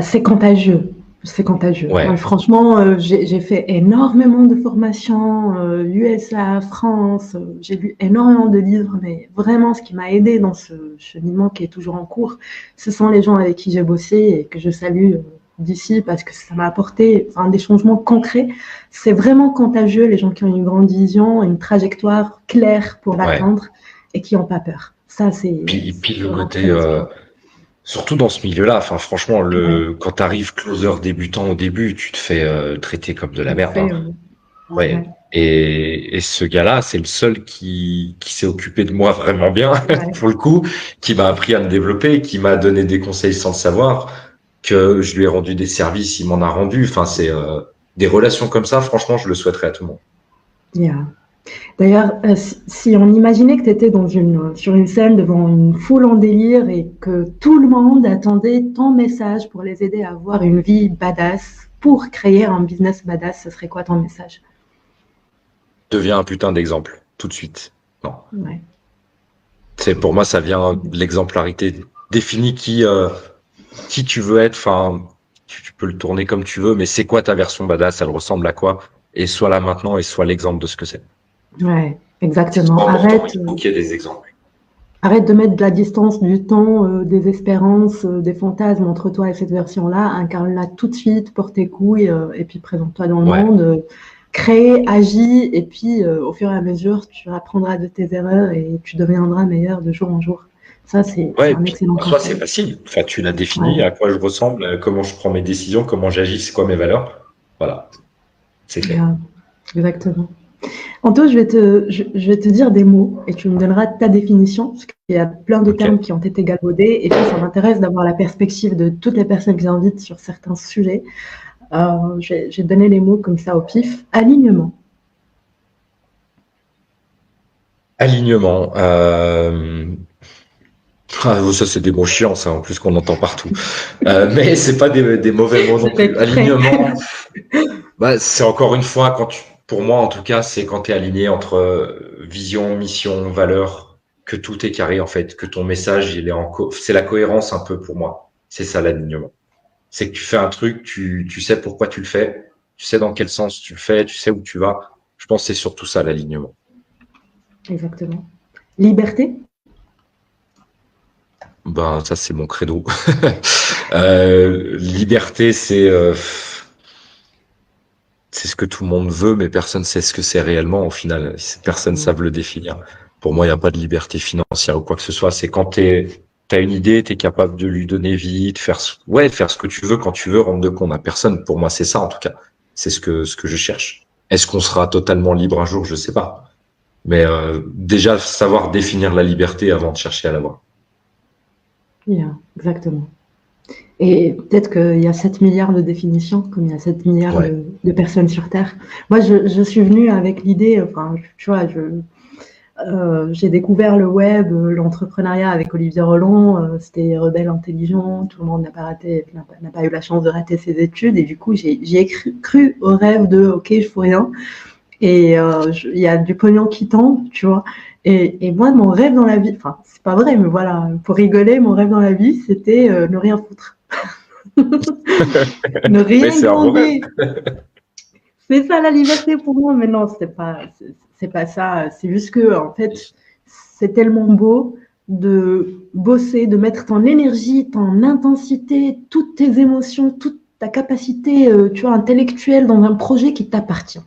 C'est contagieux. C'est contagieux. Moi, Ouais, franchement, j'ai fait énormément de formations, USA, France. J'ai lu énormément de livres, mais vraiment, ce qui m'a aidé dans ce cheminement qui est toujours en cours, ce sont les gens avec qui j'ai bossé et que je salue d'ici parce que ça m'a apporté enfin, des changements concrets. C'est vraiment contagieux, les gens qui ont une grande vision, une trajectoire claire pour ouais. l'atteindre et qui n'ont pas peur. Ça, Puis c'est le vraiment côté, très inspirant. surtout dans ce milieu-là, enfin, franchement, Ouais, quand t'arrives closer débutant au début, tu te fais traiter comme de la merde, hein. c'est Ouais. ouais, Et ce gars-là, c'est le seul qui s'est occupé de moi vraiment bien, ouais. pour le coup, qui m'a appris à me développer, qui m'a donné des conseils sans le savoir, que je lui ai rendu des services, il m'en a rendu. Enfin, c'est des relations comme ça, franchement, je le souhaiterais à tout le monde. Yeah. D'ailleurs, si on imaginait que tu étais sur une scène devant une foule en délire et que tout le monde attendait ton message pour les aider à avoir une vie badass, pour créer un business badass, ce serait quoi ton message? Deviens un putain d'exemple, tout de suite. Non. Ouais. C'est, pour moi, ça vient de l'exemplarité. Définis qui tu veux être, enfin, tu peux le tourner comme tu veux, mais c'est quoi ta version badass, elle ressemble à quoi? Et sois là maintenant et sois l'exemple de ce que c'est. Ouais, C'est trop exactement. important, il faut qu'il y ait des exemples. Arrête de mettre de la distance, du temps, des espérances, des fantasmes entre toi et cette version-là. Incarne-la tout de suite, porte tes couilles, et puis présente-toi dans le Ouais. monde. Crée, agis, et puis au fur et à mesure, tu apprendras de tes erreurs et tu deviendras meilleur de jour en jour. Ça, c'est Ouais, et un puis excellent en soi, c'est conseil. facile. Enfin, tu l'as défini, Ouais, à quoi je ressemble, comment je prends mes décisions, comment j'agis, c'est quoi mes valeurs. Voilà, c'est fait. bien, exactement. Anto, je vais te dire des mots et tu me donneras ta définition, parce qu'il y a plein de Ok. termes qui ont été galvaudés, et puis ça m'intéresse d'avoir la perspective de toutes les personnes que j'invite sur certains sujets. J'ai donné les mots comme ça au pif. Alignement. Alignement. Ah, ça, c'est des mots chiants, ça, en plus qu'on entend partout. Mais c'est pas des mauvais mots non J'ai fait plus. exprès. Alignement, bah, c'est encore une fois, pour moi, en tout cas, c'est quand tu es aligné entre vision, mission, valeur, que tout est carré, en fait, que ton message, c'est la cohérence un peu pour moi. C'est ça, l'alignement. C'est que tu fais un truc, tu sais pourquoi tu le fais, tu sais dans quel sens tu le fais, tu sais où tu vas. Je pense que c'est surtout ça, l'alignement. Exactement. Liberté. Ben, ça, c'est mon credo. Liberté, c'est ce que tout le monde veut, mais personne sait ce que c'est réellement au final. Personne ne Mm. savent le définir. Pour moi, il n'y a pas de liberté financière ou quoi que ce soit. C'est quand t'as une idée, t'es capable de lui donner vie, faire ce que tu veux quand tu veux, rendre de compte à personne. Pour moi, c'est ça en tout cas. C'est ce que je cherche. Est-ce qu'on sera totalement libre un jour? Je sais pas. Mais déjà savoir définir la liberté avant de chercher à l'avoir. Yeah, exactement. Et peut-être qu'il y a 7 milliards de définitions, comme il y a 7 milliards Ouais. de personnes sur Terre. Moi, je suis venue avec l'idée, enfin, tu vois, j'ai découvert le web, l'entrepreneuriat avec Olivier Roland. C'était rebelle intelligent. Tout le monde n'a pas eu la chance de rater ses études. Et du coup, j'ai cru au rêve de OK, je fous rien. Et il y a du pognon qui tombe, tu vois. Et moi, mon rêve dans la vie, enfin, c'est pas vrai, mais voilà, pour rigoler, mon rêve dans la vie, c'était ne rien foutre. Ne Mais rien c'est un beau rêve. demander. C'est ça la liberté pour moi, mais non, c'est pas ça. C'est juste que, en fait, c'est tellement beau de bosser, de mettre ton énergie, ton intensité, toutes tes émotions, toute ta capacité, tu vois, intellectuelle dans un projet qui t'appartient.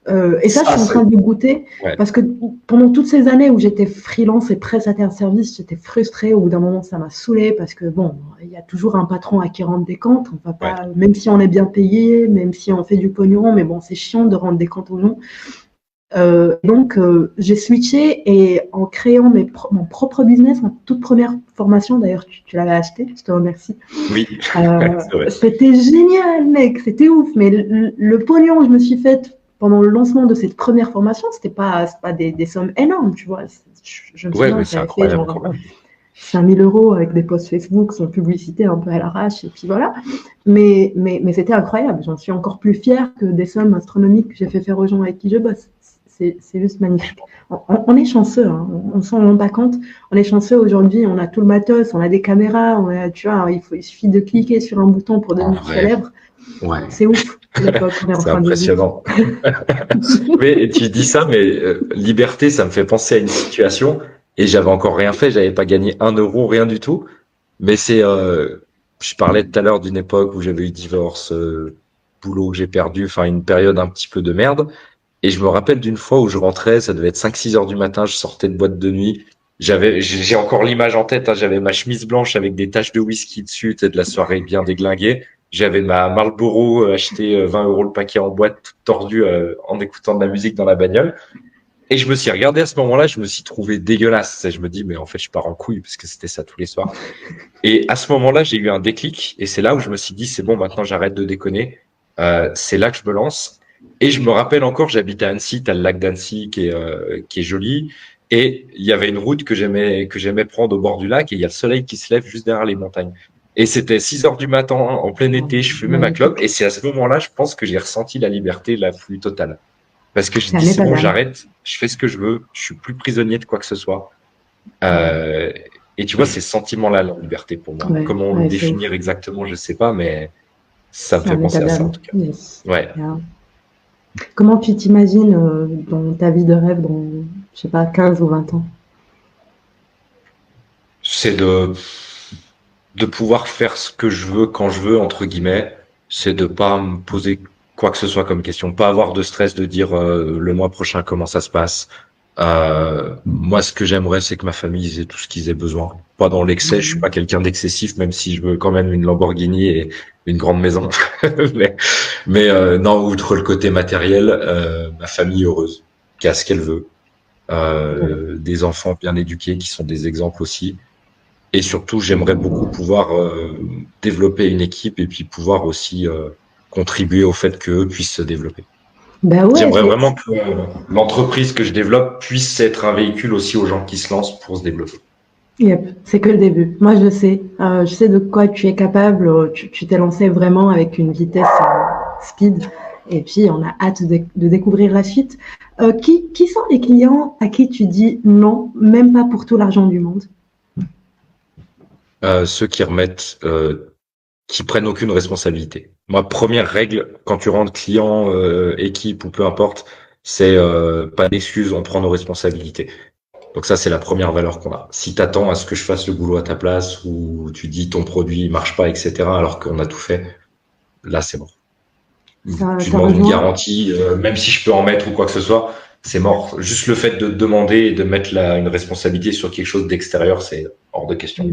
Et ça, je suis en train de goûter parce que pendant toutes ces années où j'étais freelance et prestataire de service, j'étais frustrée. Au bout d'un moment, ça m'a saoulée parce que bon, il y a toujours un patron à qui rendre des comptes. On va pas, même si on est bien payé, même si on fait du pognon, mais bon, c'est chiant de rendre des comptes aux gens. Donc, j'ai switché et en créant mon propre business, ma toute première formation, d'ailleurs, tu l'avais acheté, je te remercie. Oui, c'était génial, mec, c'était ouf. Mais le pognon que je me suis fait pendant le lancement de cette première formation, c'était pas des sommes énormes, tu vois. Je me souviens que j'avais fait genre 5 000 € avec des posts Facebook sans publicité un peu à l'arrache, et puis voilà. Mais c'était incroyable. J'en suis encore plus fière que des sommes astronomiques que j'ai fait faire aux gens avec qui je bosse. C'est juste magnifique. On est chanceux, hein. On s'en rend pas compte. On est chanceux aujourd'hui, on a tout le matos, on a des caméras, tu vois, il suffit de cliquer sur un bouton pour devenir célèbre. Ouais. C'est ouf. C'est impressionnant. Mais tu dis ça, mais liberté, ça me fait penser à une situation, et j'avais encore rien fait, j'avais pas gagné 1 euro, rien du tout. Mais je parlais tout à l'heure d'une époque où j'avais eu divorce, boulot que j'ai perdu, enfin une période un petit peu de merde. Et je me rappelle d'une fois où je rentrais, ça devait être 5-6 heures du matin, je sortais de boîte de nuit. J'ai encore l'image en tête, hein, j'avais ma chemise blanche avec des taches de whisky dessus, de la soirée bien déglinguée. J'avais ma Marlboro acheté 20 € le paquet en boîte, toute tordue en écoutant de la musique dans la bagnole. Et je me suis regardé à ce moment-là, je me suis trouvé dégueulasse. Et je me dis, mais en fait, je pars en couille parce que c'était ça tous les soirs. Et à ce moment-là, j'ai eu un déclic. Et c'est là où je me suis dit, c'est bon, maintenant j'arrête de déconner. C'est là que je me lance. Et je me rappelle encore, j'habitais à Annecy, t'as le lac d'Annecy qui est joli. Et il y avait une route que j'aimais prendre au bord du lac, et il y a le soleil qui se lève juste derrière les montagnes. Et c'était 6 heures du matin, en plein été, je fumais ma clope. Et c'est à ce moment-là, je pense que j'ai ressenti la liberté la plus totale. Parce que je dis, c'est bon, j'arrête, je fais ce que je veux, je suis plus prisonnier de quoi que ce soit. Et tu vois, c'est ce sentiment-là, la liberté pour moi. Comment le définir exactement, je sais pas, mais ça me fait penser à ça en tout cas. Yes. Comment tu t'imagines dans ta vie de rêve dans, je sais pas, 15 ou 20 ans? C'est de pouvoir faire ce que je veux quand je veux, entre guillemets. C'est de pas me poser quoi que ce soit comme question, pas avoir de stress de dire le mois prochain comment ça se passe. Moi, ce que j'aimerais, c'est que ma famille ait tout ce qu'ils aient besoin. Pas dans l'excès, je suis pas quelqu'un d'excessif, même si je veux quand même une Lamborghini et une grande maison. mais non, outre le côté matériel, ma famille heureuse, qui a ce qu'elle veut, des enfants bien éduqués qui sont des exemples aussi. Et surtout, j'aimerais beaucoup pouvoir développer une équipe et puis pouvoir aussi contribuer au fait qu'eux puissent se développer. J'aimerais vraiment que l'entreprise que je développe puisse être un véhicule aussi aux gens qui se lancent pour se développer. Yep, c'est que le début. Moi, je sais de quoi tu es capable. Tu t'es lancé vraiment avec une vitesse speed. Et puis, on a hâte de découvrir la suite. Qui sont les clients à qui tu dis non, même pas pour tout l'argent du monde? Ceux qui remettent, qui prennent aucune responsabilité. Ma première règle, quand tu rentres client, équipe ou peu importe, c'est pas d'excuses, on prend nos responsabilités. Donc ça, c'est la première valeur qu'on a. Si t'attends à ce que je fasse le boulot à ta place, ou tu dis ton produit marche pas, etc., alors qu'on a tout fait, là c'est mort. Tu demandes une garantie, même si je peux en mettre ou quoi que ce soit, c'est mort. Juste le fait de demander et de mettre une responsabilité sur quelque chose d'extérieur, c'est hors de question.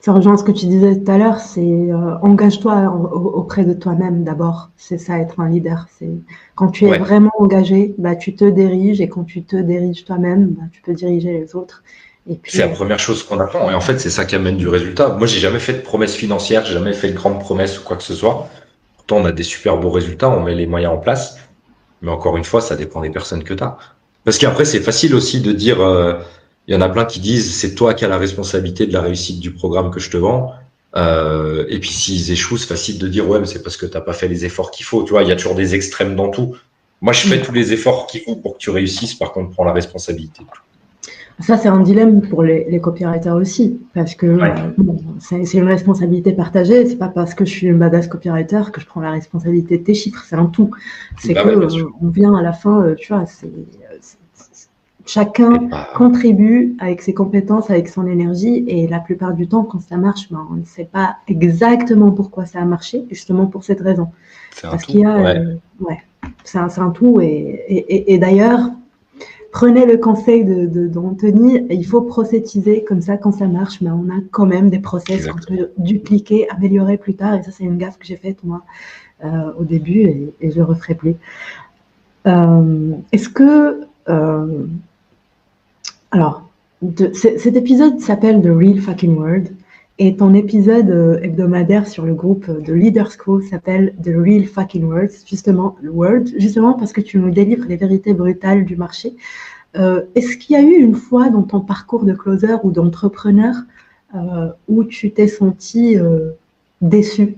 Ça rejoint ce que tu disais tout à l'heure, c'est engage-toi auprès de toi-même d'abord. C'est ça, être un leader. C'est quand tu es vraiment engagé, bah, tu te diriges, et quand tu te diriges toi-même, bah, tu peux diriger les autres. Et puis, c'est la première chose qu'on apprend. Et en fait, c'est ça qui amène du résultat. Moi, j'ai jamais fait de promesses financières, j'ai jamais fait de grandes promesses ou quoi que ce soit. Pourtant, on a des super beaux résultats, on met les moyens en place. Mais encore une fois, ça dépend des personnes que tu as. Parce qu'après, c'est facile aussi de dire, il y en a plein qui disent, c'est toi qui as la responsabilité de la réussite du programme que je te vends. Et puis s'ils échouent, c'est facile de dire, ouais, mais c'est parce que t'as pas fait les efforts qu'il faut. Tu vois, il y a toujours des extrêmes dans tout. Moi, je fais tous les efforts qu'il faut pour que tu réussisses. Par contre, prends la responsabilité. Ça, c'est un dilemme pour les copywriters aussi, parce que c'est une responsabilité partagée. C'est pas parce que je suis une badass copywriter que je prends la responsabilité de tes chiffres. C'est un tout. C'est on vient à la fin, tu vois, chacun contribue avec ses compétences, avec son énergie, et la plupart du temps, quand ça marche, on ne sait pas exactement pourquoi ça a marché, justement pour cette raison. Parce qu'il y a, c'est un tout. Et d'ailleurs, prenez le conseil d'Anthony, il faut procétiser, comme ça, quand ça marche, mais on a quand même des process qu'on peut dupliquer, améliorer plus tard. Et ça, c'est une gaffe que j'ai faite, moi, au début, et je ne le referai plus. Est-ce que... alors, cet épisode s'appelle The Real Fucking World, et ton épisode hebdomadaire sur le groupe de Leaders School s'appelle The Real Fucking World, justement parce que tu nous délivres les vérités brutales du marché. Est-ce qu'il y a eu une fois dans ton parcours de closer ou d'entrepreneur où tu t'es senti déçu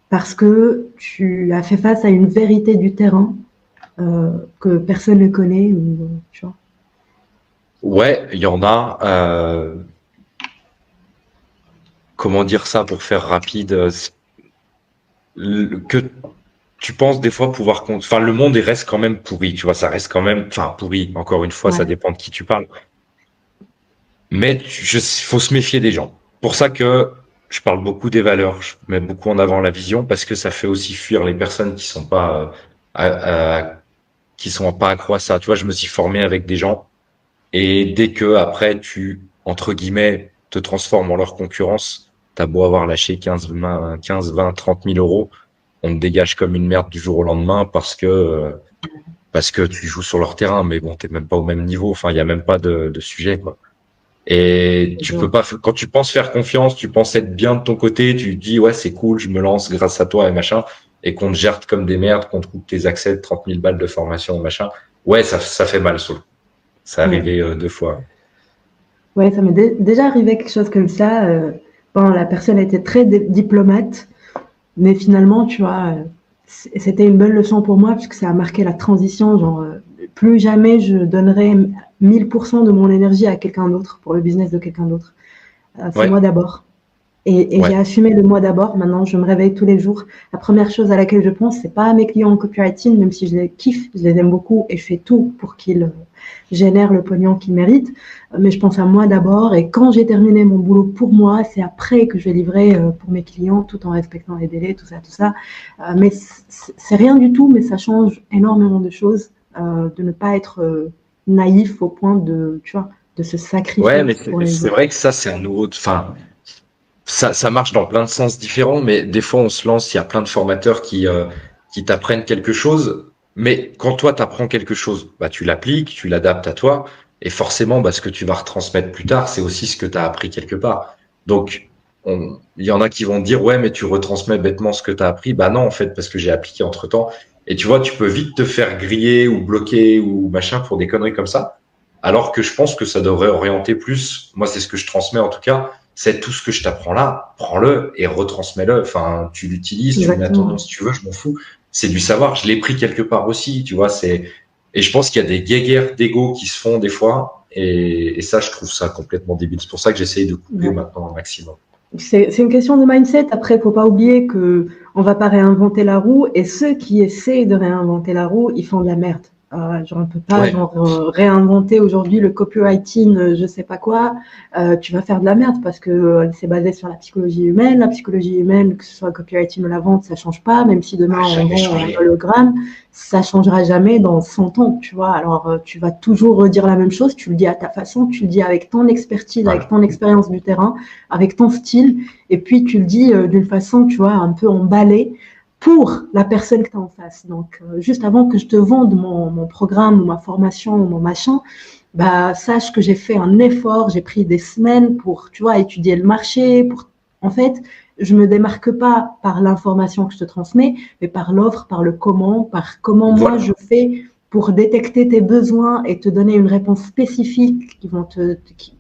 parce que tu as fait face à une vérité du terrain que personne ne connaît ou, tu vois? Ouais, il y en a. Comment dire ça pour faire rapide, que tu penses des fois pouvoir enfin le monde il reste quand même pourri, tu vois, ça reste quand même, enfin pourri, encore une fois, ça dépend de qui tu parles. Mais faut se méfier des gens. Pour ça que je parle beaucoup des valeurs, je mets beaucoup en avant la vision parce que ça fait aussi fuir les personnes qui sont pas accro à ça. Tu vois, je me suis formé avec des gens et dès que après tu entre guillemets te transformes en leur concurrence, t'as beau avoir lâché 20, 30 000 euros, on te dégage comme une merde du jour au lendemain parce que tu joues sur leur terrain, mais bon, t'es même pas au même niveau. Enfin, il y a même pas de sujet, quoi. Et tu peux pas, quand tu penses faire confiance, tu penses être bien de ton côté, tu te dis, ouais, c'est cool, je me lance grâce à toi et machin, et qu'on te gère comme des merdes, qu'on te coupe tes accès de 30 000 balles de formation, machin. Ouais, ça fait mal, Saul. Ça arrivé 2 fois. Ouais, ça m'est déjà arrivé quelque chose comme ça. Bon, la personne était très diplomate, mais finalement, tu vois, c'était une bonne leçon pour moi puisque ça a marqué la transition. Genre, plus jamais je donnerai 1000% de mon énergie à quelqu'un d'autre pour le business de quelqu'un d'autre. C'est moi d'abord. Et j'ai assumé le moi d'abord. Maintenant, je me réveille tous les jours. La première chose à laquelle je pense, c'est pas à mes clients en copywriting, même si je les kiffe, je les aime beaucoup et je fais tout pour qu'ils génèrent le pognon qu'ils méritent. Mais je pense à moi d'abord. Et quand j'ai terminé mon boulot pour moi, c'est après que je vais livrer pour mes clients, tout en respectant les délais, tout ça. Mais c'est rien du tout, mais ça change énormément de choses de ne pas être naïf au point de, tu vois, de se sacrifier. Ouais, mais c'est vrai que ça, c'est un nouveau, enfin, ça marche dans plein de sens différents, mais des fois, on se lance, il y a plein de formateurs qui t'apprennent quelque chose, mais quand toi, t'apprends quelque chose, bah, tu l'appliques, tu l'adaptes à toi, et forcément, bah, ce que tu vas retransmettre plus tard, c'est aussi ce que tu as appris quelque part. Donc, il y en a qui vont te dire, ouais, mais tu retransmets bêtement ce que tu as appris. Bah non, en fait, parce que j'ai appliqué entre temps. Et tu vois, tu peux vite te faire griller ou bloquer ou machin pour des conneries comme ça. Alors que je pense que ça devrait orienter plus. Moi, c'est ce que je transmets en tout cas. C'est tout ce que je t'apprends là, prends-le et retransmets-le. Enfin, tu l'utilises, tu le mets à ton nom si tu veux, je m'en fous. C'est du savoir. Je l'ai pris quelque part aussi, tu vois. Et je pense qu'il y a des guéguerres d'ego qui se font des fois. Et ça, je trouve ça complètement débile. C'est pour ça que j'essaye de couper maintenant un maximum. C'est une question de mindset. Après, il ne faut pas oublier qu'on ne va pas réinventer la roue. Et ceux qui essaient de réinventer la roue, ils font de la merde. Genre, on ne peut pas réinventer aujourd'hui le copywriting, je ne sais pas quoi. Tu vas faire de la merde parce que c'est basé sur la psychologie humaine. La psychologie humaine, que ce soit le copywriting ou la vente, ça ne change pas. Même si demain on vend un hologramme, ça ne changera jamais dans 100 ans. Tu vois. Alors, tu vas toujours redire la même chose. Tu le dis à ta façon, tu le dis avec ton expertise, avec ton expérience du terrain, avec ton style. Et puis, tu le dis d'une façon, tu vois, un peu emballée pour la personne que tu as en face. Donc, juste avant que je te vende mon programme ou ma formation ou mon machin, bah, sache que j'ai fait un effort, j'ai pris des semaines pour, tu vois, étudier le marché. En fait, je me démarque pas par l'information que je te transmets, mais par l'offre, par le comment, par comment moi je fais pour détecter tes besoins et te donner une réponse spécifique qui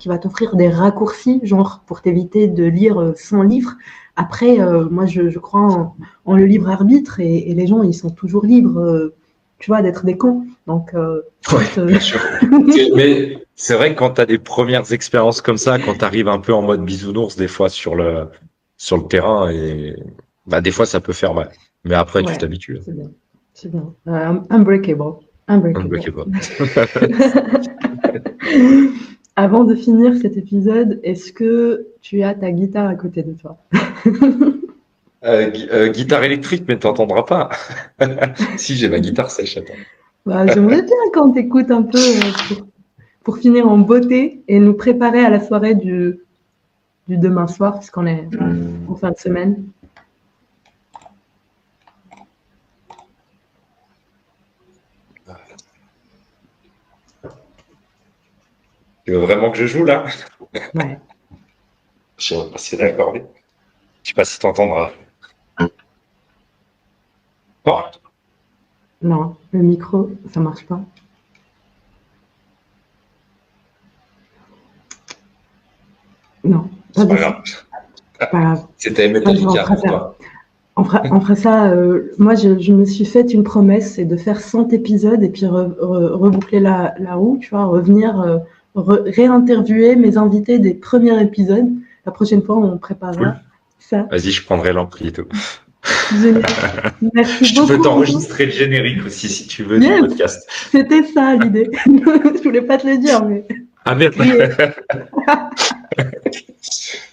va t'offrir des raccourcis, genre pour t'éviter de lire 100 livres. Après, moi, je crois en le libre arbitre et les gens, ils sont toujours libres, tu vois, d'être des cons. Donc, bien sûr. Mais c'est vrai que quand tu as des premières expériences comme ça, quand tu arrives un peu en mode bisounours, des fois sur le terrain, et bah, des fois, ça peut faire mal. Mais après, tu t'habitues. C'est bien. Unbreakable. Avant de finir cet épisode, est-ce que tu as ta guitare à côté de toi? Guitare électrique, mais t'entendras pas. Si, j'ai ma guitare sèche, attends. Bah, j'aimerais bien quand tu écoutes un peu pour finir en beauté et nous préparer à la soirée du demain soir, puisqu'on est en fin de semaine. Tu veux vraiment que je joue là? Ouais. Je vais passer d'accorder. Je sais pas si t'entendras. Bon, Non, le micro, ça marche pas. Non, c'est pas pas du tout. grave. Pas grave. C'était On Metallica fera pour ça. toi. On fera ça. Moi, je me suis fait une promesse, c'est de faire 100 épisodes et puis reboucler la roue, tu vois, revenir, réinterviewer mes invités des premiers épisodes. La prochaine fois, on préparera Cool. ça. Vas-y, je prendrai l'ampli et tout. Génial. Merci Je peux beaucoup. t'enregistrer le générique aussi si tu veux Yes. du podcast. C'était ça l'idée. Je voulais pas te le dire, mais. Ah merde.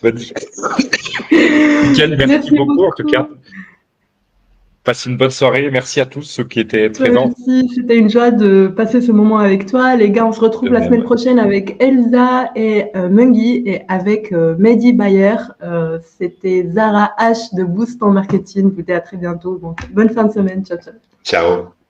Vas-y. Nickel, merci beaucoup en tout cas. Passe une bonne soirée. Merci à tous ceux qui étaient présents. Merci, c'était une joie de passer ce moment avec toi. Les gars, on se retrouve la semaine prochaine avec Elsa et Mungi et avec Mehdi Bayer. C'était Zara H de Boost en Marketing. Je vous dis à très bientôt. Bon, bonne fin de semaine. Ciao, ciao. Ciao.